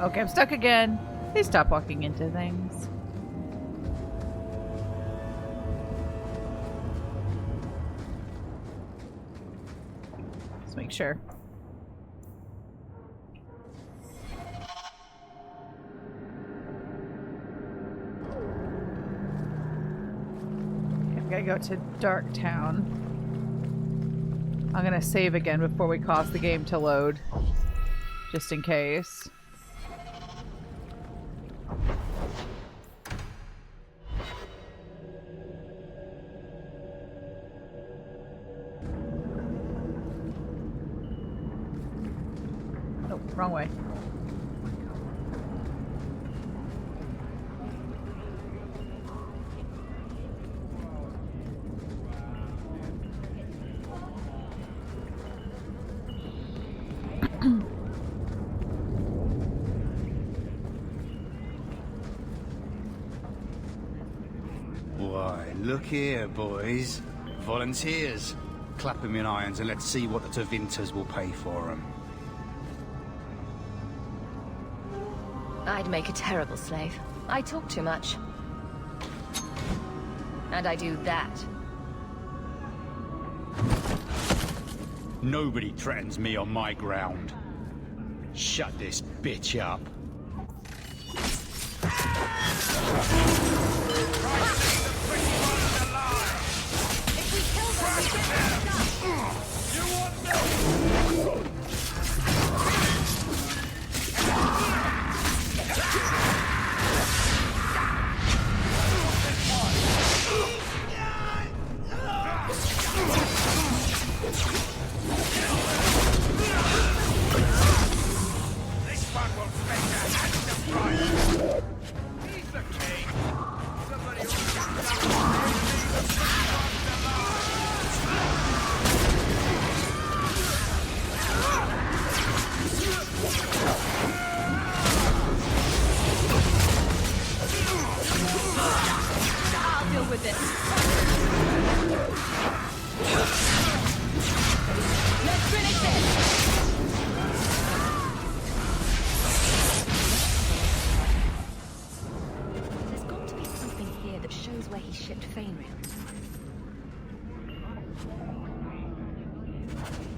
Okay, I'm stuck again. Please stop walking into things. Let's make sure. Okay, we gotta go to Dark Town. I'm gonna save again before we cause the game to load. Just in case. Wrong way. Look here, boys. Volunteers. Clap them in irons and let's see what the Tevinters will pay for them. I'd make a terrible slave. I talk too much. And I do that. Nobody threatens me on my ground. Shut this bitch up.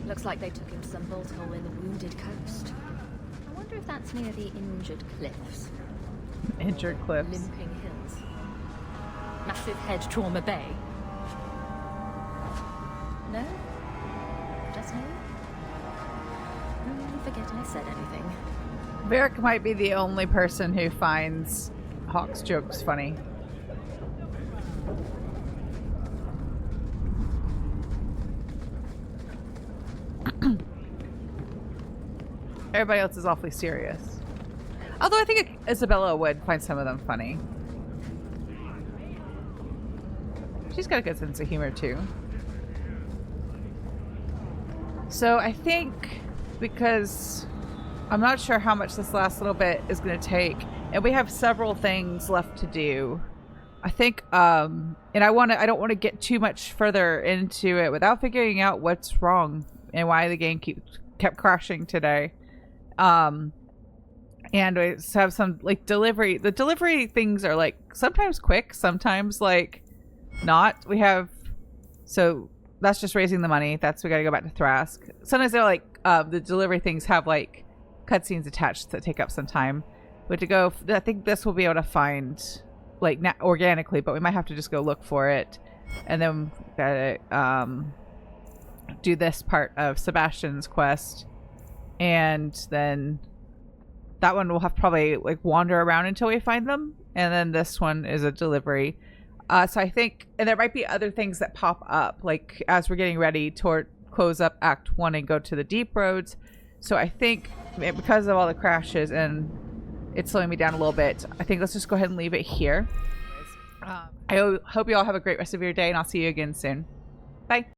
Looks like they took him to some bolt hole in the Wounded Coast. I wonder if that's near the Injured Cliffs. Injured Cliffs. Limping Hills. Massive Head Trauma Bay. No? Just no? Forget I said anything. Varric might be the only person who finds Hawke's jokes funny. Everybody else is awfully serious. Although I think Isabella would find some of them funny. She's got a good sense of humor too. So I think, because I'm not sure how much this last little bit is going to take, and we have several things left to do, I think, and I don't want to get too much further into it without figuring out what's wrong and why the game kept crashing today. And we have some like delivery. The delivery things are like sometimes quick, sometimes like not. So that's just raising the money. We got to go back to Thrask. Sometimes they're like the delivery things have like cutscenes attached that take up some time. But I think this will be able to find like organically, but we might have to just go look for it, and then gotta do this part of Sebastian's quest, and then that one will have probably like wander around until we find them, and then this one is a delivery. So I think, and there might be other things that pop up like as we're getting ready to close up Act 1 and go to the deep roads. So I think because of all the crashes and it's slowing me down a little bit, I think let's just go ahead and leave it here. I hope you all have a great rest of your day, and I'll see you again soon. Bye.